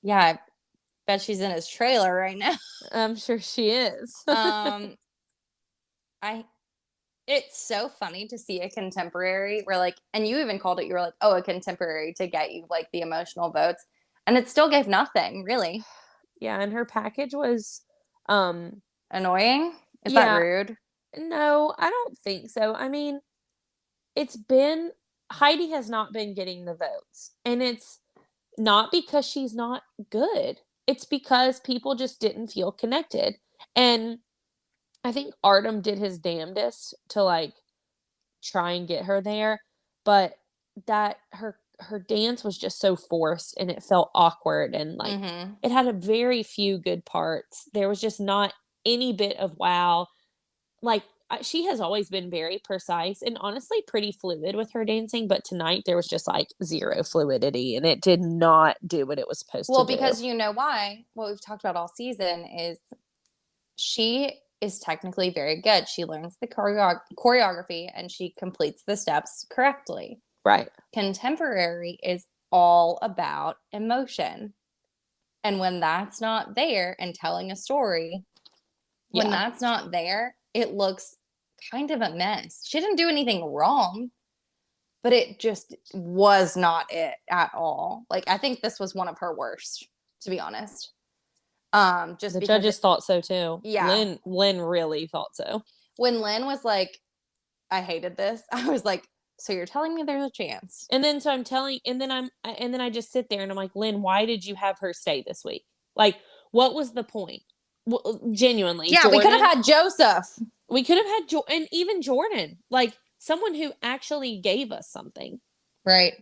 Yeah, I bet she's in his trailer right now. I'm sure she is. It's so funny to see a contemporary where like, and you even called it, you were like, oh, a contemporary to get you like the emotional votes. And it still gave nothing, really. Yeah, and her package was, um, Annoying? Is that yeah, rude? no, I don't think so. I mean, it's been Heidi has not been getting the votes, and it's not because she's not good. It's because people just didn't feel connected. And I think Artem did his damnedest to like try and get her there, but that her dance was just so forced and it felt awkward and like Mm-hmm. it had a very few good parts. There was just not any bit of wow. Like she has always been very precise and honestly pretty fluid with her dancing, but tonight there was just like zero fluidity and it did not do what it was supposed to Well, do. because you know why? What we've talked about all season is she is technically very good. She learns the choreography and she completes the steps correctly. Right. Contemporary is all about emotion. And when that's not there and telling a story, when Yeah. that's not there, it looks kind of a mess. She didn't do anything wrong, but it just was not it at all. Like I think this was one of her worst, to be honest. Just The because judges thought so too. yeah. Lynn really thought so. When Lynn was like, I hated this, I was like, so you're telling me there's a chance? And then so I'm telling and then I just sit there and I'm like, "Lynn, why did you have her stay this week? Like, what was the point?" Well, genuinely, Yeah, Jordan, we could have had Joseph. we could have had and even Jordan, like someone who actually gave us something. Right.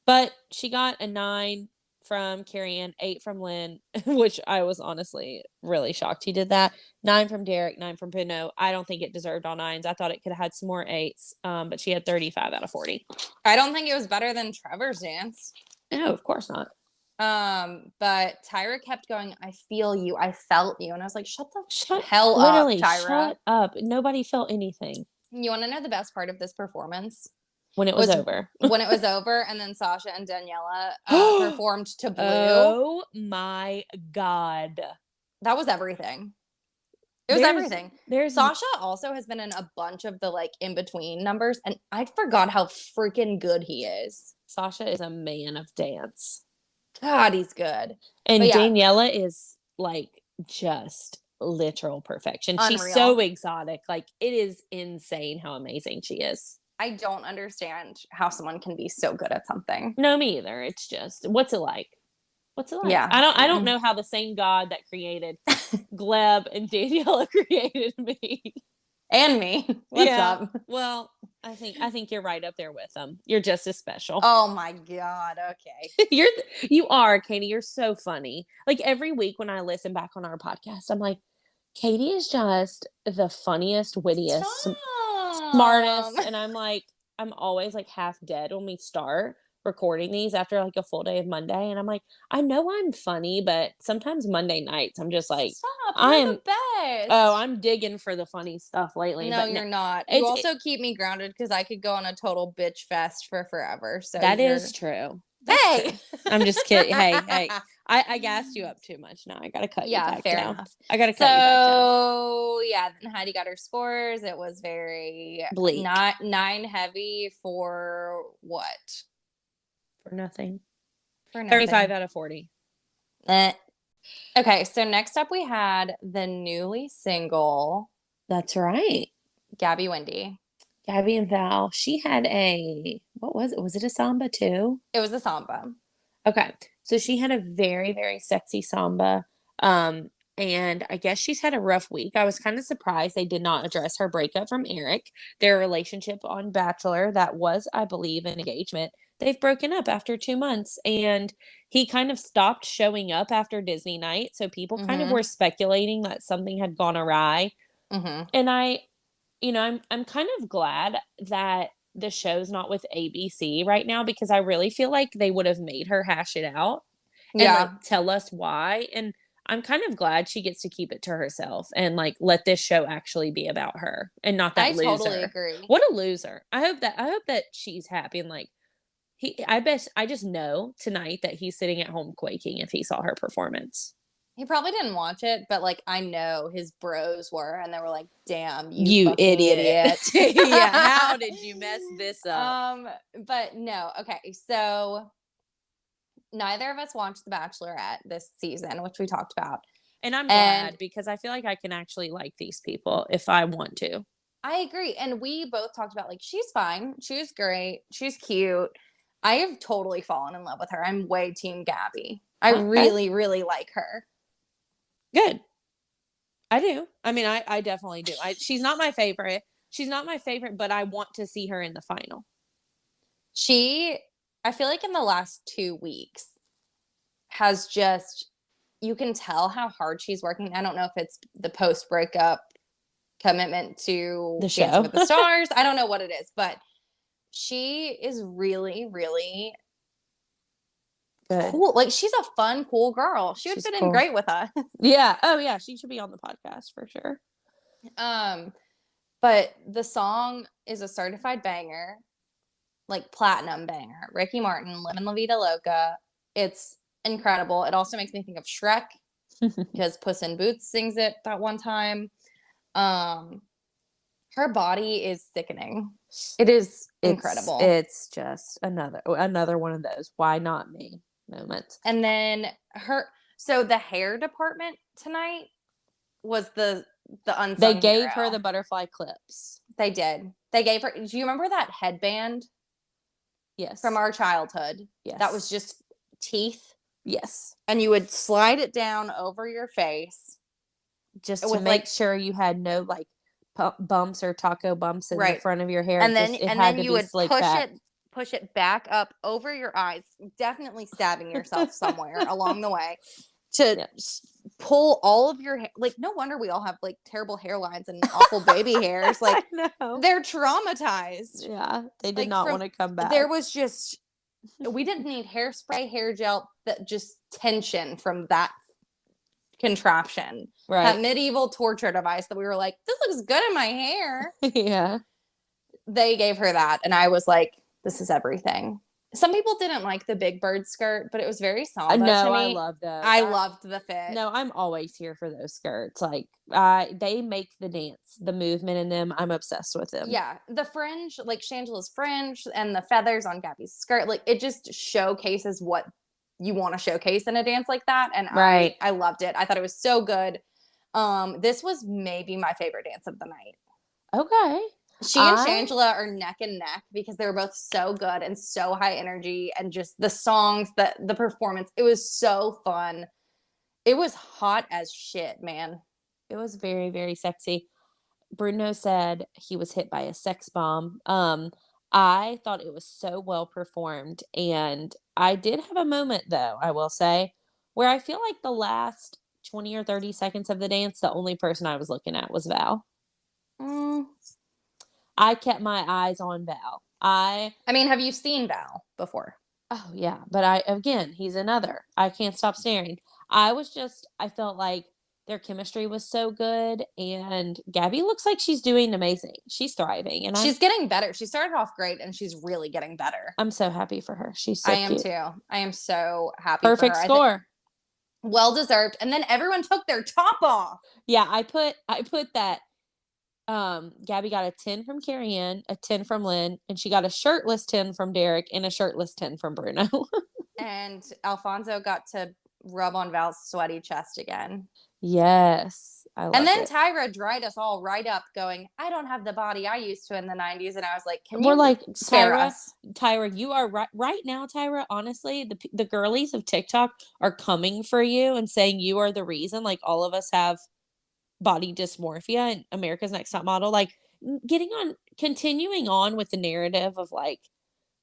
But she got a 9 from Carrie Ann, 8 from Lynn, which I was honestly really shocked he did that. 9 from Derek, 9 from Pino. I don't think it deserved all 9s. I thought it could have had some more 8s, but she had 35 out of 40. I don't think it was better than Trevor's dance. No, of course not. But Tyra kept going, I feel you, I felt you. And I was like, shut the hell literally, up, Tyra. shut up. Nobody felt anything. You want to know the best part of this performance? When it was over. When it was over, and then Sasha and Daniela performed to Blue. Oh my God. That was everything. It was everything. Sasha also has been in a bunch of the like in between numbers, and I forgot how freaking good he is. Sasha is a man of dance. God, he's good. And yeah. Daniela is like just literal perfection. Unreal. She's so exotic. Like it is insane how amazing she is. I don't understand how someone can be so good at something. No, me either. It's just what's it like? What's it like? Yeah. I don't know how the same God that created Gleb and Daniela created me. And me. What's up? Well, I think you're right up there with them. You're just as special. Oh my God. Okay. You are, Katie. You're so funny. Like every week when I listen back on our podcast, I'm like, Katie is just the funniest, wittiest, smartest. And I'm always like half dead when we start recording these after like a full day of Monday. And I'm like, I know I'm funny, but sometimes Monday nights I'm just like, I'm the best. Oh, I'm digging for the funny stuff lately. No, you're not. You also keep me grounded because I could go on a total bitch fest for forever. So that is true. Hey, I'm just kidding. Hey, I gassed you up too much. Now I gotta cut you back down. Enough. I gotta cut you back down. So yeah, then Heidi got her scores. It was very bleak. Not 9 heavy for what? For nothing. 35 out of 40. Okay, so next up we had the newly single. That's right. Gabby Wendy. Gabby and Val. She had what was it? Was it a samba too? It was a samba. Okay. So she had a very, very sexy samba. And I guess she's had a rough week. I was kind of surprised they did not address her breakup from Eric. Their relationship on Bachelor, that was, I believe, an engagement. They've broken up after 2 months, and he kind of stopped showing up after Disney night. So people kind of were speculating that something had gone awry. And I'm kind of glad that the show's not with ABC right now because I really feel like they would have made her hash it out and like, tell us why. And I'm kind of glad she gets to keep it to herself and like let this show actually be about her and not that loser. I totally agree. What a loser. I hope that she's happy and like I just know tonight that he's sitting at home quaking if he saw her performance. He probably didn't watch it, but like I know his bros were, and they were like, "Damn, you You fucking idiot!" Yeah, how did you mess this up? But no, okay. So neither of us watched The Bachelorette this season, which we talked about. And I'm And glad because I feel like I can actually like these people if I want to. I agree. And we both talked about like she's fine, she's great, she's cute. I have totally fallen in love with her. I'm way team Gabby. I Okay. really, really like her. Good. I do. I mean, I definitely do. She's not my favorite. She's not my favorite, but I want to see her in the final. I feel like in the last 2 weeks has just, you can tell how hard she's working. I don't know if it's the post breakup commitment to The Dancing show. with the Stars. I don't know what it is, but she is really, really Good. cool. Like she's a fun, cool girl. She would fit in great with us. Yeah. Oh yeah. She should be on the podcast for sure. But the song is a certified banger, like platinum banger. Ricky Martin, Livin' La Vida Loca. It's incredible. It also makes me think of Shrek because Puss in Boots sings it that one time. Her body is sickening. It is incredible. It's just another one of those why not me moments. And then so the hair department tonight was the unsung They gave hero. her the butterfly clips. They did. They gave her. Do you remember that headband? Yes. From our childhood. Yes. That was just teeth. Yes. And you would slide it down over your face. Just to make sure you had no like bumps or taco bumps in the front of your hair. And then you would push it back up over your eyes, definitely stabbing yourself somewhere along the way to pull all of your hair. Like, no wonder we all have like terrible hairlines and awful baby hairs. Like, they're traumatized. Yeah, they did not want to come back. There was just, we didn't need hairspray, hair gel, that just tension from that contraption. Right. That medieval torture device that we were like, this looks good in my hair. Yeah. They gave her that. And I was like, this is everything. Some people didn't like the Big Bird skirt, but it was very Samba to me. I love those. I loved the fit. No, I'm always here for those skirts. Like, they make the dance, the movement in them. I'm obsessed with them. Yeah. The fringe, like Shangela's fringe and the feathers on Gabby's skirt, like it just showcases what you want to showcase in a dance like that. And I loved it. I thought it was so good. This was maybe my favorite dance of the night. Okay. She and Shangela are neck and neck because they were both so good and so high energy, and just the songs, the performance, it was so fun. It was hot as shit, man. It was very, very sexy. Bruno said he was hit by a sex bomb. I thought it was so well performed, and I did have a moment though, I will say, where I feel like the last 20 or 30 seconds of the dance, the only person I was looking at was Val. I kept my eyes on Val. I mean, have you seen Val before? Oh, yeah. But again, he's another. I can't stop staring. I felt like their chemistry was so good. And Gabby looks like she's doing amazing. She's thriving. And she's getting better. She started off great and she's really getting better. I'm so happy for her. She's so cute. Too. I am so happy Perfect for her. score. Well deserved. And then everyone took their top off. Yeah, I put that. Gabby got a 10 from Carrie Ann, a 10 from Lynn, and she got a shirtless 10 from Derek and a shirtless 10 from Bruno. And Alfonso got to rub on Val's sweaty chest again. Yes. And then Tyra dried us all right up going, I don't have the body I used to in the 90s. And I was like, we're like, Tyra, you are right now, Tyra, honestly, the girlies of TikTok are coming for you and saying you are the reason. Like, all of us have body dysmorphia and America's Next Top Model, like continuing on with the narrative of like,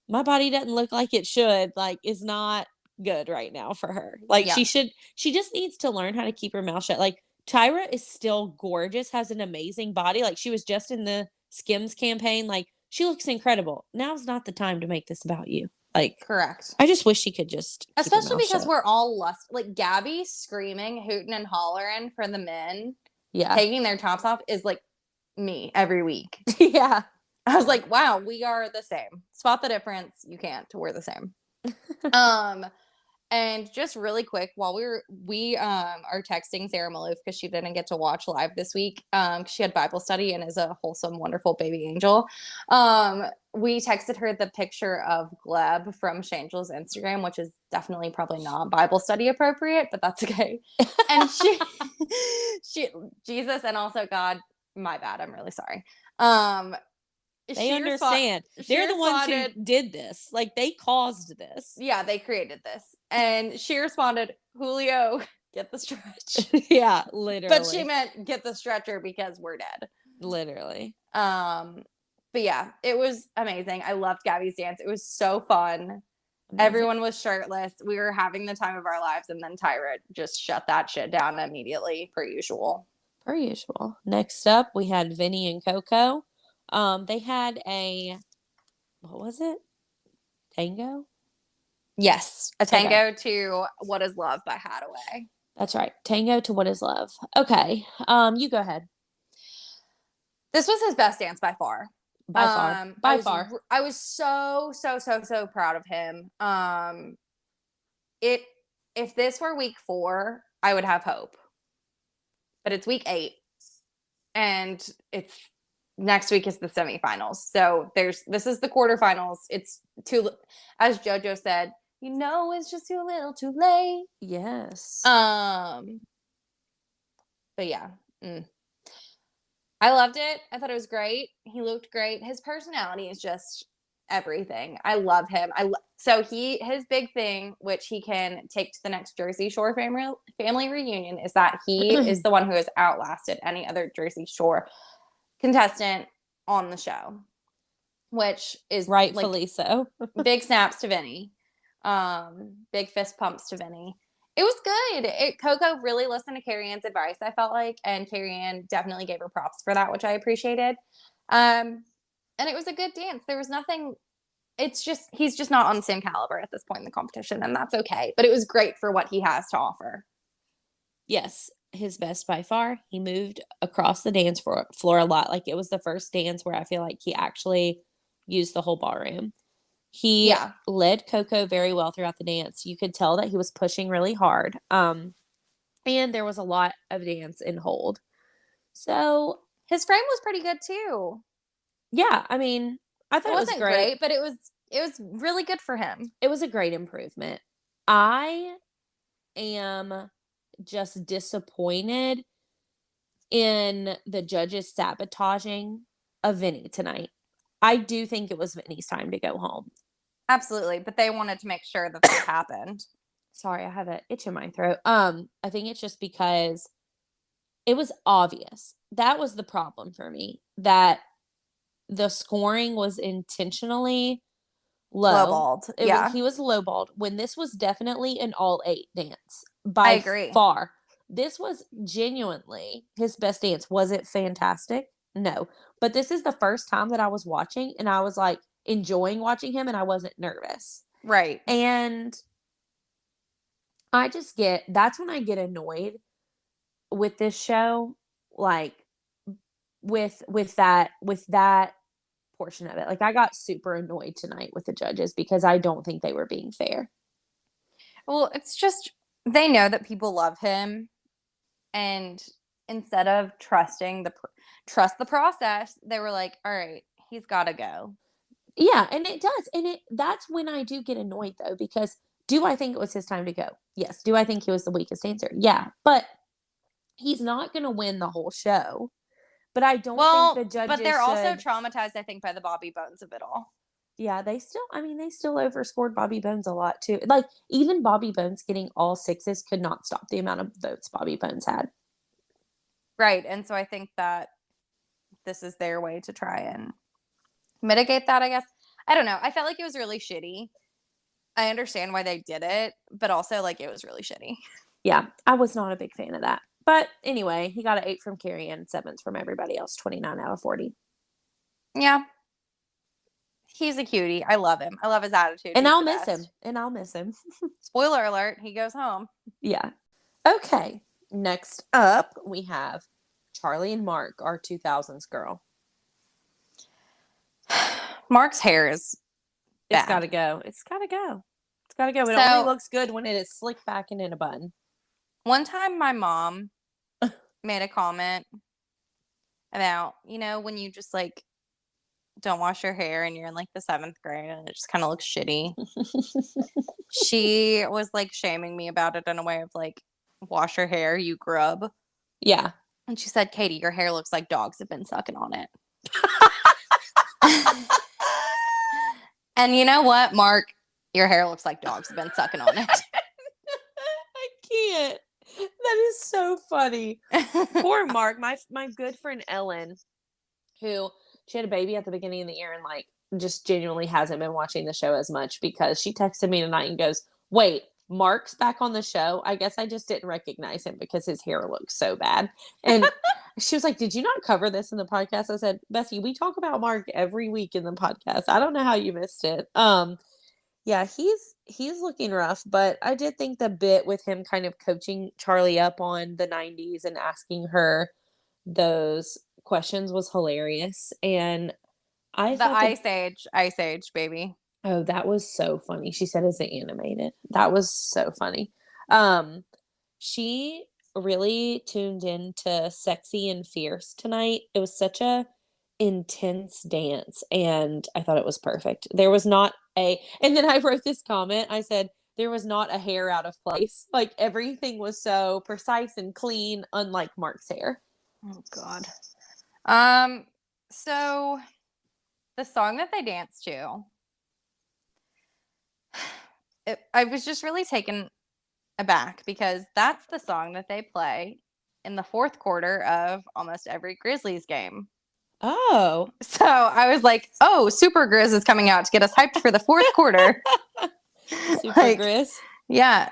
my body doesn't look like it should, like, is not good right now for her. Like, she just needs to learn how to keep her mouth shut. Like, Tyra is still gorgeous, has an amazing body. Like, she was just in the Skims campaign. Like, she looks incredible. Now's not the time to make this about you. Like, correct. I just wish she could just, especially because we're all like Gabby screaming, hooting and hollering for the men. Yeah. Taking their tops off is like me every week. Yeah. I was like, wow, we are the same. Spot the difference. You can't. We're the same. And just really quick, while we are texting Sarah Maloof because she didn't get to watch live this week, 'cause she had Bible study and is a wholesome, wonderful baby angel. We texted her the picture of Gleb from Shangel's Instagram, which is definitely probably not Bible study appropriate, but that's okay. And she Jesus and also God, my bad, I'm really sorry. They understand. They're the ones who did this. Like, they caused this. Yeah, they created this. And she responded, Julio, get the stretch. Yeah, literally. But she meant get the stretcher because we're dead. Literally. But yeah, it was amazing. I loved Gabby's dance. It was so fun. Amazing. Everyone was shirtless. We were having the time of our lives, and then Tyra just shut that shit down immediately, per usual. Per usual. Next up, we had Vinny and Coco. They had what was it? Tango? Yes, a tango to What Is Love by Hadaway. That's right. Tango to What Is Love. Okay. You go ahead. This was his best dance by far. By far. I was so proud of him. If this were week 4, I would have hope. But it's week 8. And it's next week is the semifinals. So this is the quarterfinals. It's too, as JoJo said, it's just too little too late. Yes. But yeah. I loved it. I thought it was great. He looked great. His personality is just everything. I love him. So his big thing, which he can take to the next Jersey Shore family reunion, is that he is the one who has outlasted any other Jersey Shore contestant on the show, which is rightfully so. Big snaps to Vinny. Big fist pumps to Vinny. It was good. Coco really listened to Carrie Ann's advice, I felt like, and Carrie Ann definitely gave her props for that, which I appreciated. And it was a good dance. There was nothing. He's just not on the same caliber at this point in the competition, and that's okay. But it was great for what he has to offer. Yes, his best by far. He moved across the dance floor a lot. Like, it was the first dance where I feel like he actually used the whole ballroom. He led Coco very well throughout the dance. You could tell that he was pushing really hard. And there was a lot of dance and hold. So his frame was pretty good too. Yeah, I mean, I thought it wasn't great, but it was really good for him. It was a great improvement. I am just disappointed in the judges sabotaging of Vinny tonight. I do think it was Vinny's time to go home. Absolutely, but they wanted to make sure that this happened. Sorry, I have an itch in my throat. I think it's just because it was obvious. That was the problem for me, that the scoring was intentionally lowballed. Yeah. He was lowballed when this was definitely an all 8 dance. By far. This was genuinely his best dance. Was it fantastic? No. But this is the first time that I was watching and I was like enjoying watching him and I wasn't nervous. Right. And that's when I get annoyed with this show, like with that portion of it. Like, I got super annoyed tonight with the judges because I don't think they were being fair. Well, it's just they know that people love him, and instead of trust the process, they were like, all right, he's got to go. Yeah, and it does. And that's when I do get annoyed, though, because do I think it was his time to go? Yes. Do I think he was the weakest dancer? Yeah. But he's not going to win the whole show. But I don't think the judges But they're also traumatized, I think, by the Bobby Bones of it all. Yeah, they still overscored Bobby Bones a lot, too. Like, even Bobby Bones getting all 6s could not stop the amount of votes Bobby Bones had. Right. And so I think that this is their way to try and mitigate that, I guess. I don't know. I felt like it was really shitty. I understand why they did it, but also, like, it was really shitty. Yeah, I was not a big fan of that. But anyway, he got an 8 from Carrie Ann, 7s from everybody else, 29 out of 40. Yeah. He's a cutie. I love him. I love his attitude. And I'll miss him. Spoiler alert, he goes home. Yeah. Okay. Next up, we have Charlie and Mark, our 2000s girl. Mark's hair is bad. It's got to go. gotta go. It only looks good when it is slicked back and in a bun. One time my mom made a comment about, when you just like don't wash your hair and you're in like the 7th grade and it just kind of looks shitty. She was like shaming me about it in a way of like, wash your hair, you grub. Yeah. And she said, Katie, your hair looks like dogs have been sucking on it. And you know what, Mark? Your hair looks like dogs have been sucking on it. I can't. That is so funny. Poor Mark. My good friend Ellen, who she had a baby at the beginning of the year and like just genuinely hasn't been watching the show as much because she texted me tonight and goes, wait, Mark's back on the show. I guess I just didn't recognize him because his hair looks so bad. And she was like, did you not cover this in the podcast? I said, Bessie, we talk about Mark every week in the podcast. I don't know how you missed it. Yeah, he's looking rough, but I did think the bit with him kind of coaching Charlie up on the 90s and asking her those questions was hilarious. And I thought Ice Age, baby. Oh, that was so funny. She said, is it animated? That was so funny. She really tuned into Sexy and Fierce tonight. It was such a intense dance and I thought it was perfect. There was not and then I wrote this comment. I said, there was not a hair out of place. Like everything was so precise and clean, unlike Mark's hair. Oh God. So the song that they danced to, I was just really taken aback because that's the song that they play in the 4th quarter of almost every Grizzlies game. Oh. So I was like, oh, Super Grizz is coming out to get us hyped for the 4th quarter. Super Grizz? Yeah.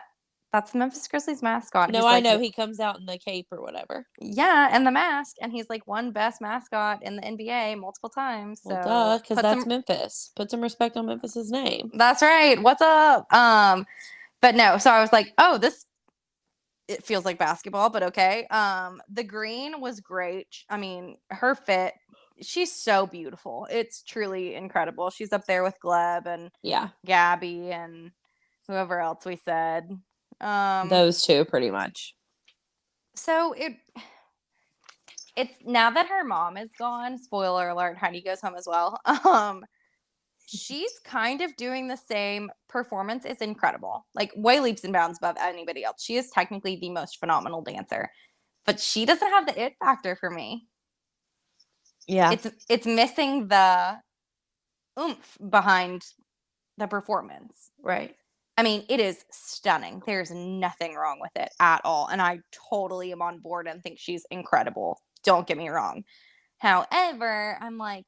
That's the Memphis Grizzlies mascot. No, I know. He comes out in the cape or whatever. Yeah, and the mask. And he's like won best mascot in the NBA multiple times. So well, duh, because that's Memphis. Put some respect on Memphis's name. That's right. What's up? But no, so I was like, oh, it feels like basketball, but okay. The green was great. I mean, her fit, she's so beautiful. It's truly incredible. She's up there with Gleb and Gabby and whoever else we said. Those two pretty much. So it's now that her mom is gone, spoiler alert, Heidi goes home as well. She's kind of doing the same. Performance is incredible, like way leaps and bounds above anybody else. She is technically the most phenomenal dancer, but she doesn't have the it factor for me. Yeah, it's missing the oomph behind the performance. Right. I mean, it is stunning. There's nothing wrong with it at all. And I totally am on board and think she's incredible. Don't get me wrong. However, I'm like,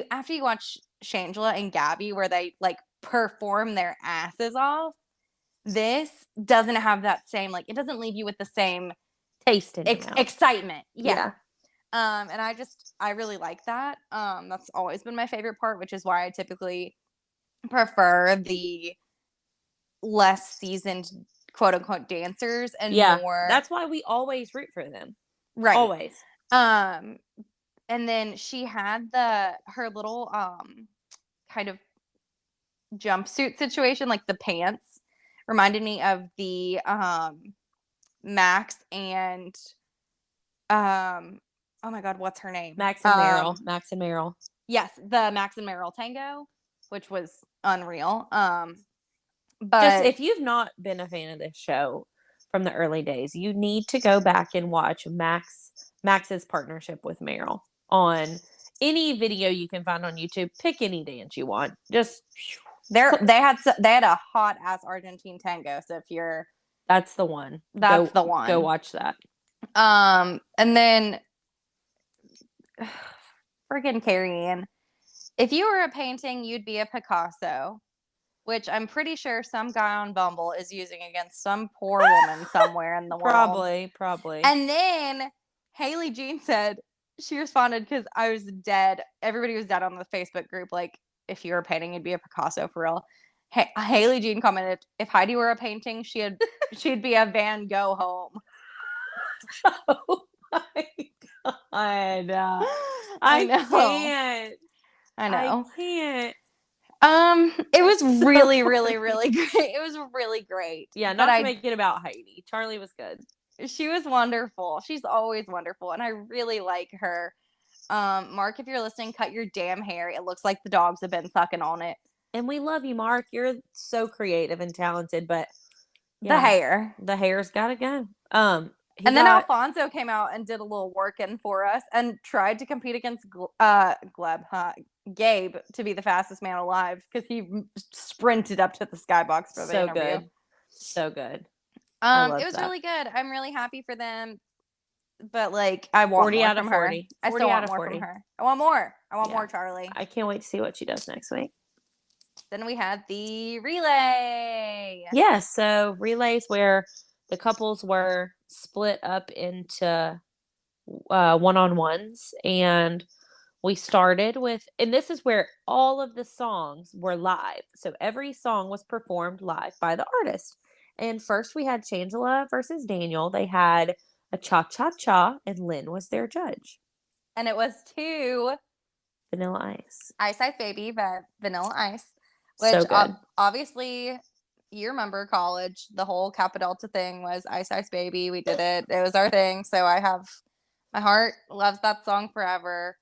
after you watch Shangela and Gabby, where they like perform their asses off, this doesn't have that same, like, it doesn't leave you with the same taste in excitement. Yeah. And I really like that. That's always been my favorite part, which is why I typically prefer the less seasoned quote unquote dancers and more. That's why we always root for them. Right. Always. And then she had her little kind of jumpsuit situation, like the pants reminded me of the Max and oh my God, what's her name? Max and Meryl. Max and Meryl. Yes, the Max and Meryl tango, which was unreal. But just if you've not been a fan of this show from the early days, you need to go back and watch Max's partnership with Meryl on any video you can find on YouTube. Pick any dance you want. Just they had a hot ass Argentine tango. So that's the one. That's the one. Go watch that. And then friggin' Carrie Ann, if you were a painting, you'd be a Picasso, which I'm pretty sure some guy on Bumble is using against some poor woman somewhere in the world. Probably. And then Haley Jean said, she responded because I was dead. Everybody was dead on the Facebook group. Like, if you were a painting, you'd be a Picasso for real. Haley Jean commented, if Heidi were a painting, she'd be a Van Gogh home. Oh my God. I know. Can't. I know. I can't. It was really, really, really great. It was really great. Yeah, but not to make it about Heidi. Charlie was good. She was wonderful. She's always wonderful, and I really like her. Mark, if you're listening, cut your damn hair. It looks like the dogs have been sucking on it. And we love you, Mark. You're so creative and talented, but the hair's gotta go. Then Alfonso came out and did a little working for us and tried to compete against Gabe to be the fastest man alive because he sprinted up to the skybox for the interview. So good. It was really good. I'm really happy for them. But like, I want 40 more out of 40. I still want more from her. I want more. I want more, Charlie. I can't wait to see what she does next week. Then we had the relay. Yeah, so relays where the couples were split up into one-on-ones, and we started with, and this is where all of the songs were live. So every song was performed live by the artist. And first we had Shangela versus Daniel. They had a cha-cha-cha, and Lynn was their judge. And it was to Vanilla Ice. Ice Ice Baby by Vanilla Ice. Which so good. Obviously, you remember college. The whole Kappa Delta thing was Ice Ice Baby. We did it. It was our thing. So my heart loves that song forever.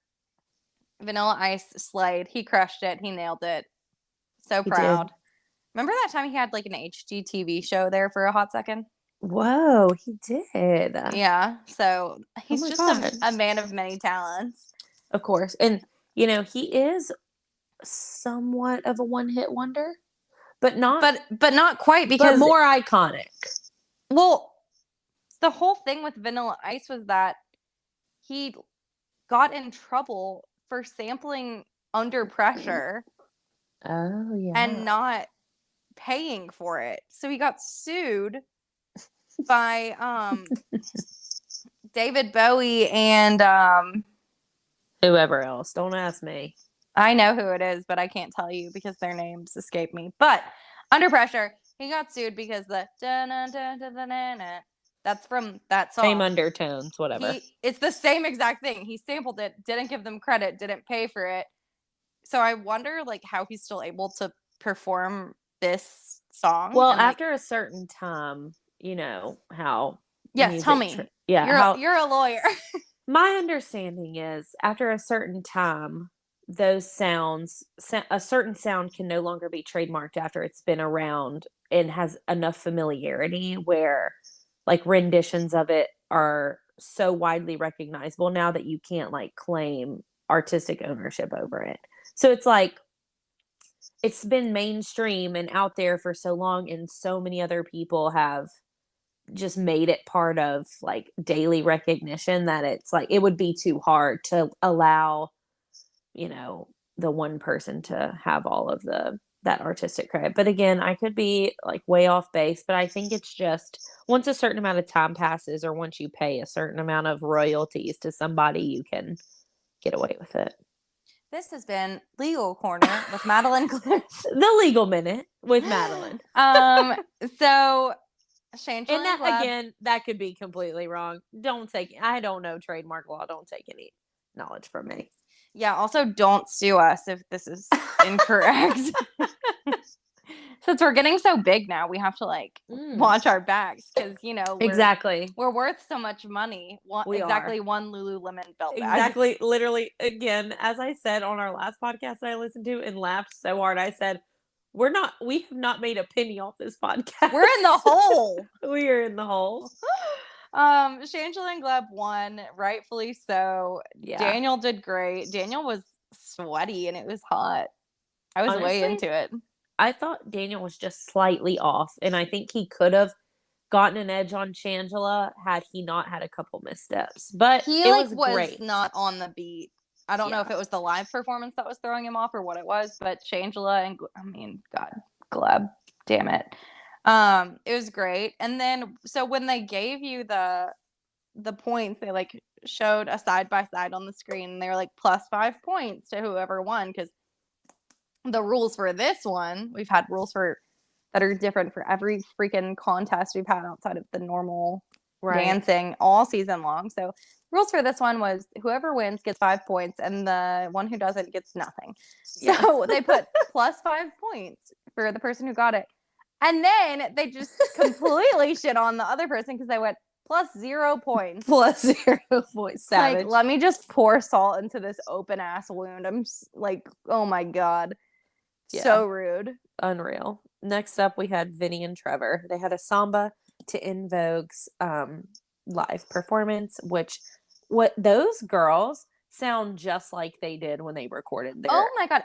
Vanilla Ice slayed. He crushed it. He nailed it. So proud. Remember that time he had like an HGTV show there for a hot second? Whoa, he did. Yeah. So he's just a man of many talents. Of course. And, you know, he is somewhat of a one-hit wonder, but not quite, because more iconic. Well, the whole thing with Vanilla Ice was that he got in trouble for sampling Under Pressure. Oh, yeah. And not paying for it. So he got sued by David Bowie and whoever else. Don't ask me. I know who it is, but I can't tell you because their names escape me. But Under Pressure, he got sued because the that's from that song. Same undertones, whatever. It's the same exact thing. He sampled it, didn't give them credit, didn't pay for it. So I wonder like how he's still able to perform this song. Well, after a certain time, you know how. Yes, tell me. You're a lawyer. My understanding is after a certain time, those sounds, a certain sound can no longer be trademarked after it's been around and has enough familiarity where like renditions of it are so widely recognizable now that you can't like claim artistic ownership over it. So it's like, it's been mainstream and out there for so long, and so many other people have just made it part of like daily recognition that it's like, it would be too hard to allow, you know, the one person to have all of that artistic credit. But again, I could be like way off base, but I think it's just once a certain amount of time passes, or once you pay a certain amount of royalties to somebody, you can get away with it. This has been Legal Corner with Madeline Clips. The Legal Minute with Madeline. So Shangela and that again, that could be completely wrong. I don't know trademark law. Don't take any knowledge from me. Yeah, also don't sue us if this is incorrect. Since we're getting so big now, we have to like watch our backs because, you know, we're worth so much money. One Lululemon belt bag. Exactly. Literally, again, as I said on our last podcast that I listened to and laughed so hard, I said, we have not made a penny off this podcast. We're in the hole. We are in the hole. Shangela and Gleb won, rightfully so. Yeah. Daniel did great. Daniel was sweaty and it was hot. I was way into it. I thought Daniel was just slightly off, and I think he could have gotten an edge on Shangela had he not had a couple missteps. But he was great. Not on the beat. I don't know if it was the live performance that was throwing him off or what it was, but Shangela and Gleb, damn it. It was great. And then so when they gave you the points, they like showed a side by side on the screen, and they were like +5 points to whoever won, because the rules for this one, we've had rules that are different for every freaking contest we've had outside of the normal Right. dancing all season long. So rules for this one was whoever wins gets 5 points and the one who doesn't gets nothing. Yeah. So they put plus 5 points for the person who got it. And then they just completely shit on the other person because they went plus 0 points. Plus 0 points. Savage. Like, let me just pour salt into this open ass wound. I'm like, oh my God. Yeah. So rude. Unreal. Next up, we had Vinny and Trevor. They had a samba to En Vogue's live performance, which those girls sound just like they did when they recorded their Oh my God.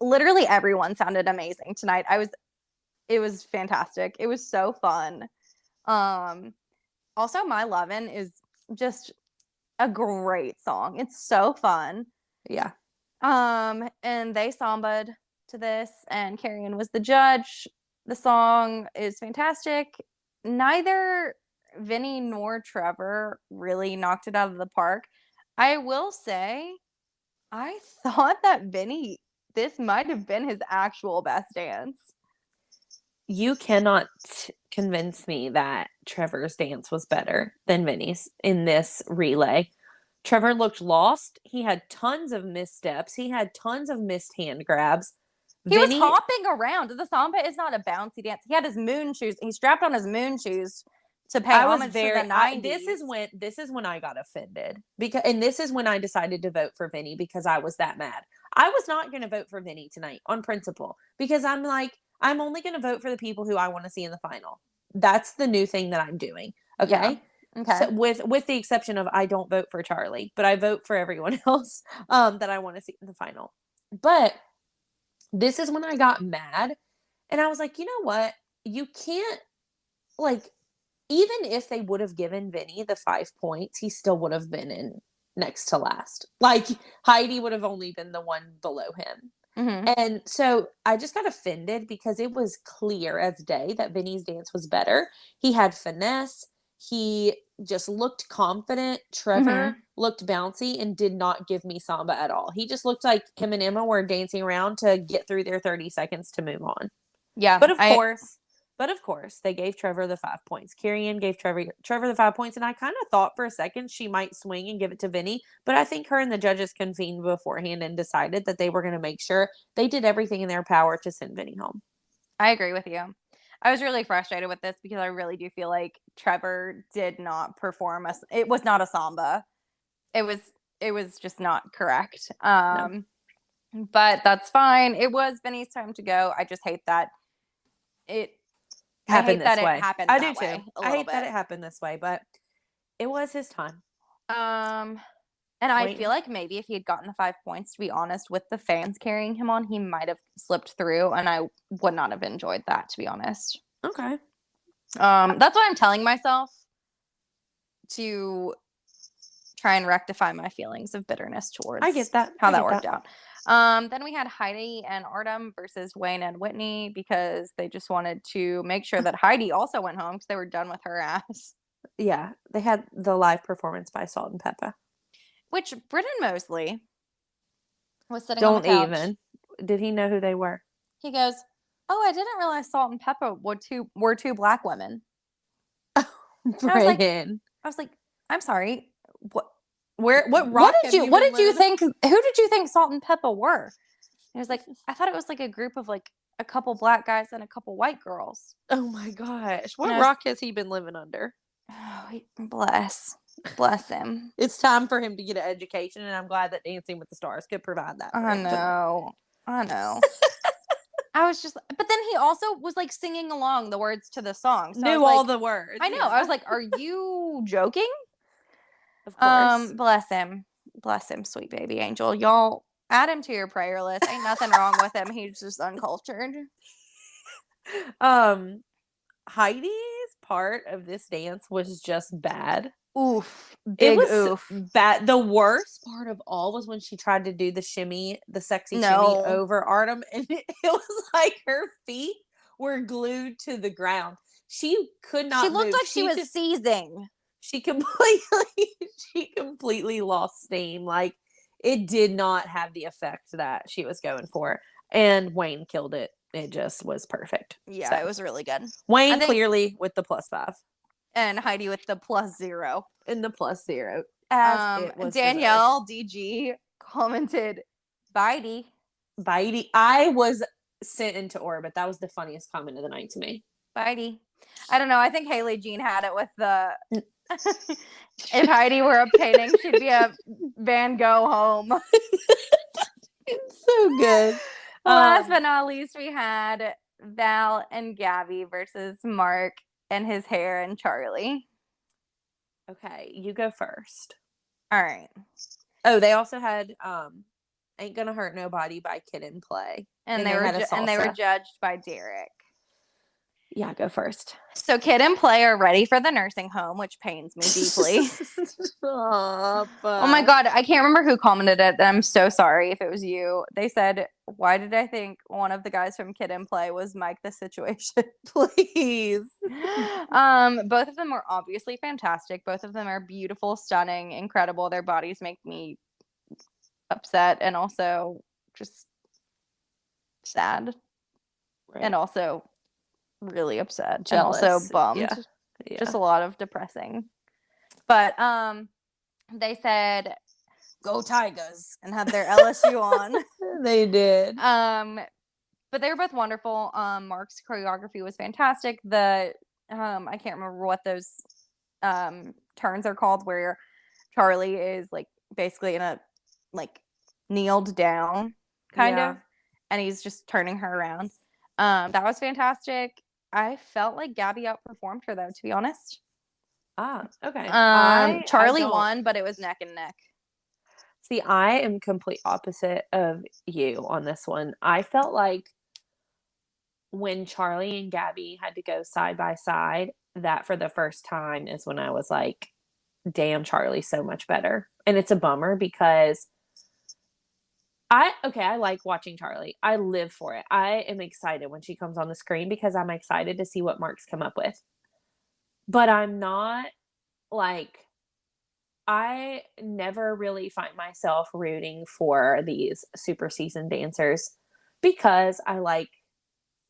Literally everyone sounded amazing tonight. It was fantastic. It was so fun. Also, My Lovin' is just a great song. It's so fun. Yeah. And they sambaed to this, and Carrion was the judge. The song is fantastic. Neither Vinny nor Trevor really knocked it out of the park. I will say, I thought that Vinny, this might have been his actual best dance. You cannot convince me that Trevor's dance was better than Vinny's in this relay. Trevor looked lost. He had tons of missteps. He had tons of missed hand grabs. He was hopping around. The samba is not a bouncy dance. He had his moon shoes. He strapped on his moon shoes to pay homage to the 90s. This is when I got offended and this is when I decided to vote for Vinny because I was that mad. I was not going to vote for Vinny tonight on principle because I'm like, I'm only going to vote for the people who I want to see in the final. That's the new thing that I'm doing. Okay. Yeah. Okay. So with the exception of I don't vote for Charlie, but I vote for everyone else that I want to see in the final. But this is when I got mad and I was like, you know what? You can't, like, even if they would have given Vinny the 5 points, he still would have been in next to last. Like, Heidi would have only been the one below him. Mm-hmm. And so I just got offended because it was clear as day that Vinny's dance was better. He had finesse. He just looked confident. Trevor looked bouncy and did not give me samba at all. He just looked like him and Emma were dancing around to get through their 30 seconds to move on. Yeah. But of course, they gave Trevor the 5 points. Carrion gave Trevor the 5 points, and I kind of thought for a second she might swing and give it to Vinny, but I think her and the judges convened beforehand and decided that they were going to make sure they did everything in their power to send Vinny home. I agree with you. I was really frustrated with this because I really do feel like Trevor did not perform it was not a samba. It was just not correct. No. But that's fine. It was Vinny's time to go. I just hate that it happened this way. I do too. I hate that it happened this way, but it was his time. And I feel like maybe if he had gotten the 5 points, to be honest, with the fans carrying him on, he might have slipped through, and I would not have enjoyed that, to be honest. Okay. That's what I'm telling myself to try and rectify my feelings of bitterness towards. I get that. How that worked out. Then we had Heidi and Artem versus Wayne and Whitney because they just wanted to make sure that Heidi also went home because they were done with her ass. Yeah, they had the live performance by Salt and Pepper. Which Britton Mosley was sitting on the couch. Don't even. Did he know who they were? He goes, "Oh, I didn't realize Salt and Pepper were two black women." Britton. I was like, I'm sorry. What did you think? Who did you think Salt and Pepper were? And he was like, I thought it was like a group of like a couple black guys and a couple white girls. Oh my gosh. What rock has he been living under? Oh, bless him. It's time for him to get an education, and I'm glad that Dancing with the Stars could provide that. I know. I was just, but then he also was like singing along the words to the song. So knew all the words. I know. Yeah. I was like, are you joking? Of course. Bless him, sweet baby angel. Y'all add him to your prayer list. Ain't nothing wrong with him. He's just uncultured. Heidi's part of this dance was just bad. Oof. Big oof. Bad. The worst part of all was when she tried to do the shimmy, the sexy shimmy over Artem, and it was like her feet were glued to the ground. She could not. She looked move. like she was seizing. She completely lost steam. Like, it did not have the effect that she was going for. And Wayne killed it. It just was perfect. Yeah, so, it was really good. Wayne clearly with the +5. And Heidi with the +0. In the +0. As it was Danielle DG commented, Bitey. Bitey. I was sent into orbit. That was the funniest comment of the night to me. Bitey. I don't know. I think Haley Jean had it with the if Heidi were a painting, she'd be a Van Gogh home. It's so good. Last but not least, we had Val and Gabby versus Mark and his hair and Charlie. Okay, you go first. All right. Oh, they also had Ain't Gonna Hurt Nobody by Kid and Play. And they were judged by Derek. Yeah, go first. So Kid and Play are ready for the nursing home, which pains me deeply. Stop. Oh my God. I can't remember who commented it. I'm so sorry if it was you. They said, why did I think one of the guys from Kid and Play was Mike the Situation? Please. Both of them were obviously fantastic. Both of them are beautiful, stunning, incredible. Their bodies make me upset and also just sad. Right. And also really upset. Jealous. And also bummed. Yeah. Just a lot of depressing. But they said go Tigers and had their LSU on. They did. But they were both wonderful. Mark's choreography was fantastic. The I can't remember what those turns are called where Charlie is like basically in a like kneeled down kind of and he's just turning her around. That was fantastic. I felt like Gabby outperformed her though, to be honest. Okay. Charlie won, but it was neck and neck. See, I am complete opposite of you on this one. I felt like when Charlie and Gabby had to go side by side, that for the first time is when I was like, damn, Charlie's so much better. And it's a bummer because I like watching Charlie. I live for it. I am excited when she comes on the screen because I'm excited to see what Mark's come up with. But I'm not like, I never really find myself rooting for these super seasoned dancers because I like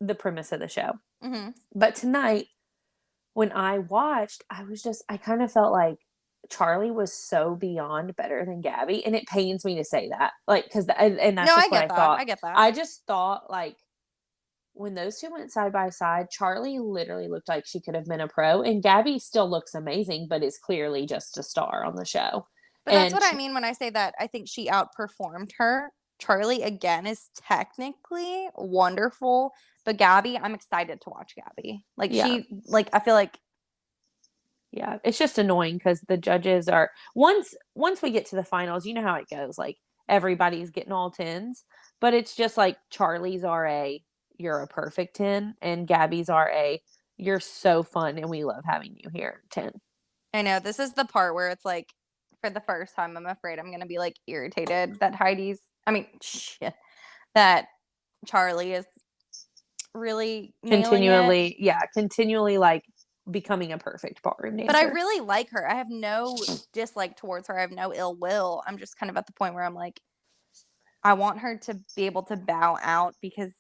the premise of the show. Mm-hmm. But tonight, when I watched, I kind of felt like Charlie was so beyond better than Gabby, and it pains me to say that, like, because and that's just what I thought. I get that. I just thought like when those two went side by side, Charlie literally looked like she could have been a pro, and Gabby still looks amazing, but is clearly just a star on the show. But that's what I mean when I say that I think she outperformed her. Charlie again is technically wonderful, but Gabby, I'm excited to watch Gabby. Like I feel like. Yeah, it's just annoying because the judges are once we get to the finals, you know how it goes. Like everybody's getting all 10s, but it's just like Charlie's are you're a perfect 10, and Gabby's are you're so fun and we love having you here 10. I know this is the part where it's like for the first time, I'm afraid I'm gonna be like irritated that that Charlie is really continually like becoming a perfect ballroom dancer. But I really like her. I have no dislike towards her. I have no ill will. I'm just kind of at the point where I'm like, I want her to be able to bow out because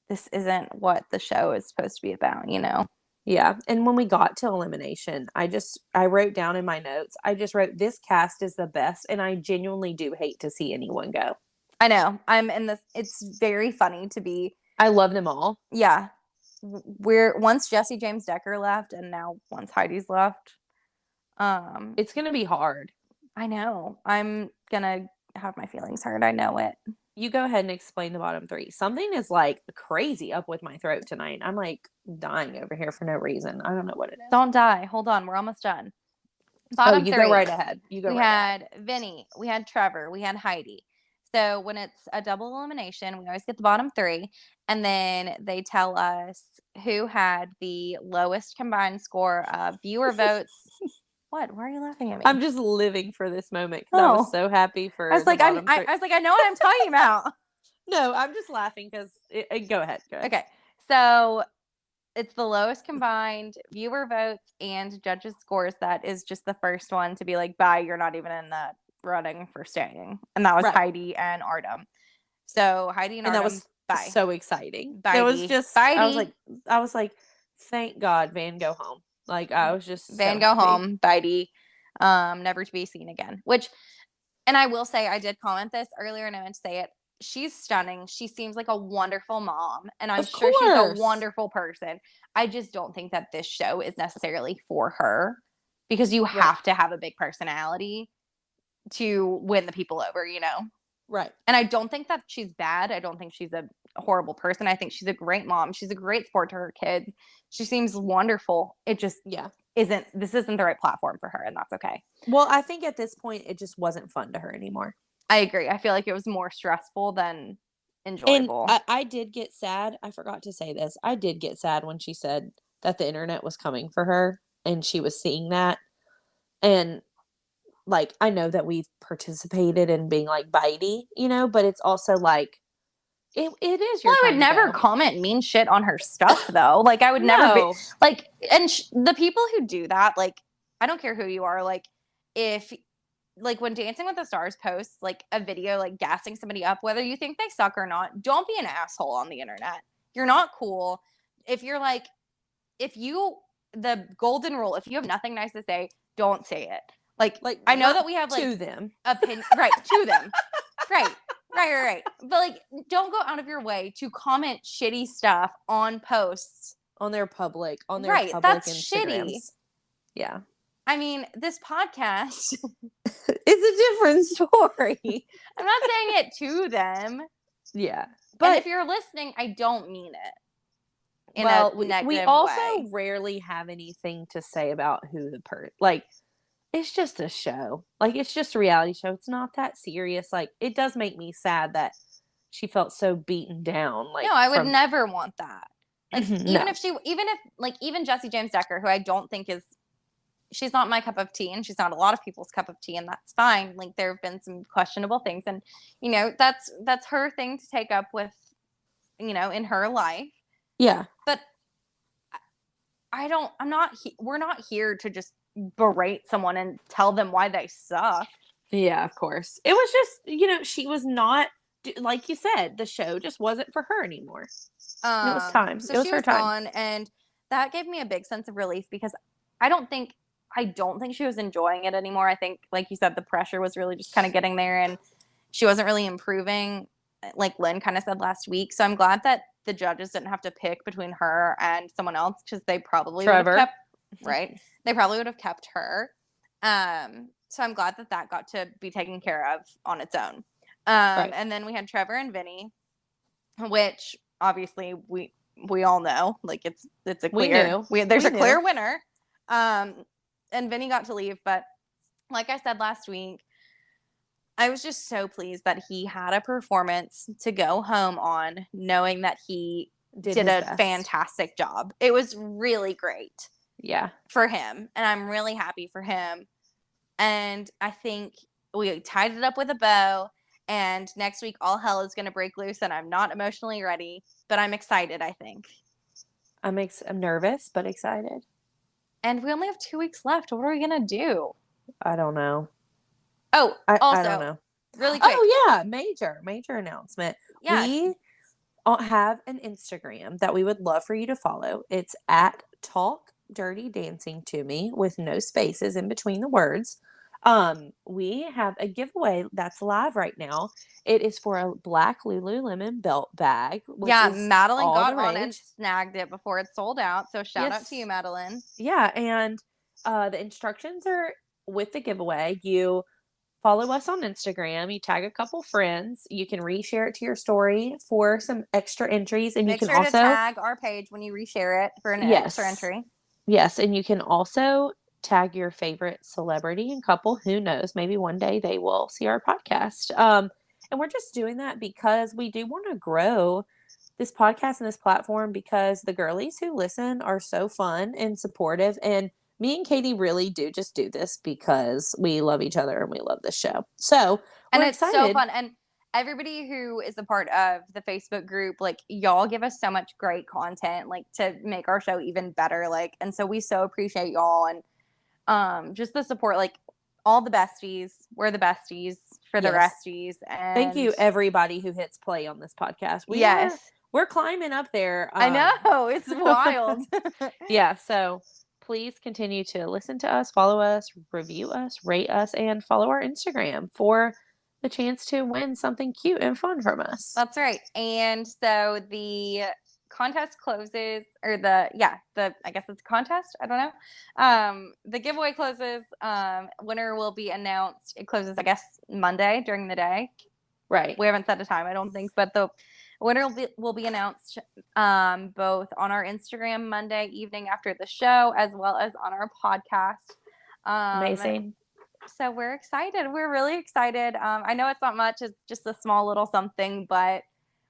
this isn't what the show is supposed to be about, you know? Yeah. And when we got to elimination, I wrote down in my notes, I just wrote, this cast is the best. And I genuinely do hate to see anyone go. I know. I'm in this. It's very funny to be. I love them all. Yeah. Once Jesse James Decker left and now once Heidi's left, it's gonna be hard. I know. I'm gonna have my feelings hurt. I know it. You go ahead and explain the bottom 3. Something is like crazy up with my throat tonight. I'm like dying over here for no reason. I don't know what it is. Don't die. Hold on. We're almost done. Bottom 3. Go right ahead. We had Vinny. We had Trevor. We had Heidi. So when it's a double elimination, we always get the bottom 3. And then they tell us who had the lowest combined score of viewer votes. What? Why are you laughing at me? I'm just living for this moment because I was so happy for. I was like, I was like, I know what I'm talking about. No, I'm just laughing because. Go ahead. Okay, so it's the lowest combined viewer votes and judges scores. That is just the first one to be like, bye, you're not even in the running for staying, and that was Heidi and Artem. So Heidi and Artem, that was bye. So exciting. Bye. It was just. Bye. I was like, thank God, Van, go home. Like, I was just Van, so go happy. home, Bitey, never to be seen again. And I will say, I did comment this earlier and I meant to say it. She's stunning. She seems like a wonderful mom, and I'm Of sure she's a course. wonderful person. I just don't think that this show is necessarily for her, because you have to have a big personality to win the people over, you know? Right. And I don't think that she's bad. I don't think she's a horrible person. I think she's a great mom. She's a great sport to her kids. She seems wonderful. It just this isn't the right platform for her, and that's okay. Well, I think at this point it just wasn't fun to her anymore. I agree. I feel like it was more stressful than enjoyable. And I did get sad. I forgot to say this. I did get sad when she said that the internet was coming for her and she was seeing that. And like, I know that we've participated in being like bitey, you know, but it's also like, it is your I would time never to go. comment mean shit on her stuff, though. Like, I would never be like, and the people who do that, like, I don't care who you are. Like, if, like, when Dancing with the Stars posts like a video, like gassing somebody up, whether you think they suck or not, don't be an asshole on the internet. You're not cool. If you're like, the golden rule, if you have nothing nice to say, don't say it. Like I know that we have like to them, opinion, right? To them, right. But like, don't go out of your way to comment shitty stuff on posts on their public, right. public That's Instagrams. shitty. Yeah. I mean, this podcast is a different story. I'm not saying it to them. Yeah. But if you're listening, I don't mean it. We also rarely have anything to say about who the like, it's just a show. Like, it's just a reality show. It's not that serious. Like, it does make me sad that she felt so beaten down. Like, no, I would never want that. Like, even Jessie James Decker, who I don't think she's not my cup of tea, and she's not a lot of people's cup of tea, and that's fine. Like, there have been some questionable things, and, you know, that's her thing to take up with, you know, in her life. Yeah. But we're not here to just berate someone and tell them why they suck. Yeah, of course. It was just, you know, she was not, like you said, the show just wasn't for her anymore. It was time. So it was she her was time. gone, and that gave me a big sense of relief, because I don't think she was enjoying it anymore. I think, like you said, the pressure was really just kind of getting there, and she wasn't really improving, like Lynn kind of said last week. So I'm glad that the judges didn't have to pick between her and someone else, because they probably would have kept, right? They probably would have kept her. So I'm glad that got to be taken care of on its own. And then we had Trevor and Vinny, which obviously we all know, like it's a clear, there's a clear winner. And Vinny got to leave, but like I said last week, I was just so pleased that he had a performance to go home on, knowing that he did a fantastic job. It was really great. Yeah. For him. And I'm really happy for him. And I think we tied it up with a bow. And next week, all hell is going to break loose. And I'm not emotionally ready, but I'm excited, I think. I'm nervous, but excited. And we only have 2 weeks left. What are we going to do? I don't know. Oh, also, I don't know. Really quick. Oh, yeah. Major announcement. Yeah. We have an Instagram that we would love for you to follow. It's at Talk Dirty Dancing to Me, with no spaces in between the words. We have a giveaway that's live right now. It is for a black Lululemon belt bag. Madeline got on and snagged it before it sold out. So shout out to you, Madeline. Yeah, and the instructions are with the giveaway. You follow us on Instagram. You tag a couple friends. You can reshare it to your story for some extra entries, and Make you can sure also to tag our page when you reshare it for an extra entry. Yes, and you can also tag your favorite celebrity and couple. Who knows? Maybe one day they will see our podcast. And we're just doing that because we do want to grow this podcast and this platform, because the girlies who listen are so fun and supportive. And me and Katie really do just do this because we love each other and we love this show. So, and it's so fun. And everybody who is a part of the Facebook group, like, y'all give us so much great content, like, to make our show even better. Like, and so we so appreciate y'all, and just the support, like, all the besties. We're the besties for the resties. And thank you, everybody who hits play on this podcast. We're climbing up there. I know, it's wild. Yeah, so please continue to listen to us, follow us, review us, rate us, and follow our Instagram for the chance to win something cute and fun from us. That's right. And so the contest closes, or I guess it's a contest. I don't know. The giveaway closes. Winner will be announced. It closes, I guess, Monday during the day. Right. We haven't set a time, I don't think, but the winner will be announced both on our Instagram Monday evening after the show, as well as on our podcast. Amazing. So we're excited. We're really excited. I know it's not much. It's just a small little something, but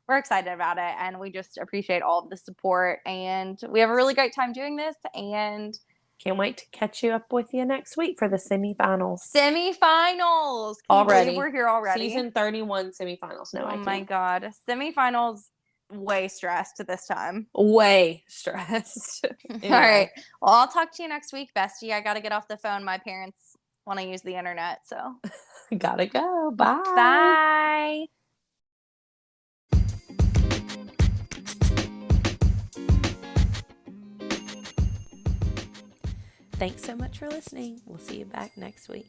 we're excited about it. And we just appreciate all of the support. And we have a really great time doing this. And can't wait to catch you up with you next week for the semifinals. Semifinals. Already. We're here already. Season 31 semifinals. No, oh my God. Semifinals. Way stressed this time. Way stressed. Anyway. All right. Well, I'll talk to you next week, bestie. I got to get off the phone. My parents want to use the internet, so gotta go. Bye. Bye. Thanks so much for listening. We'll see you back next week.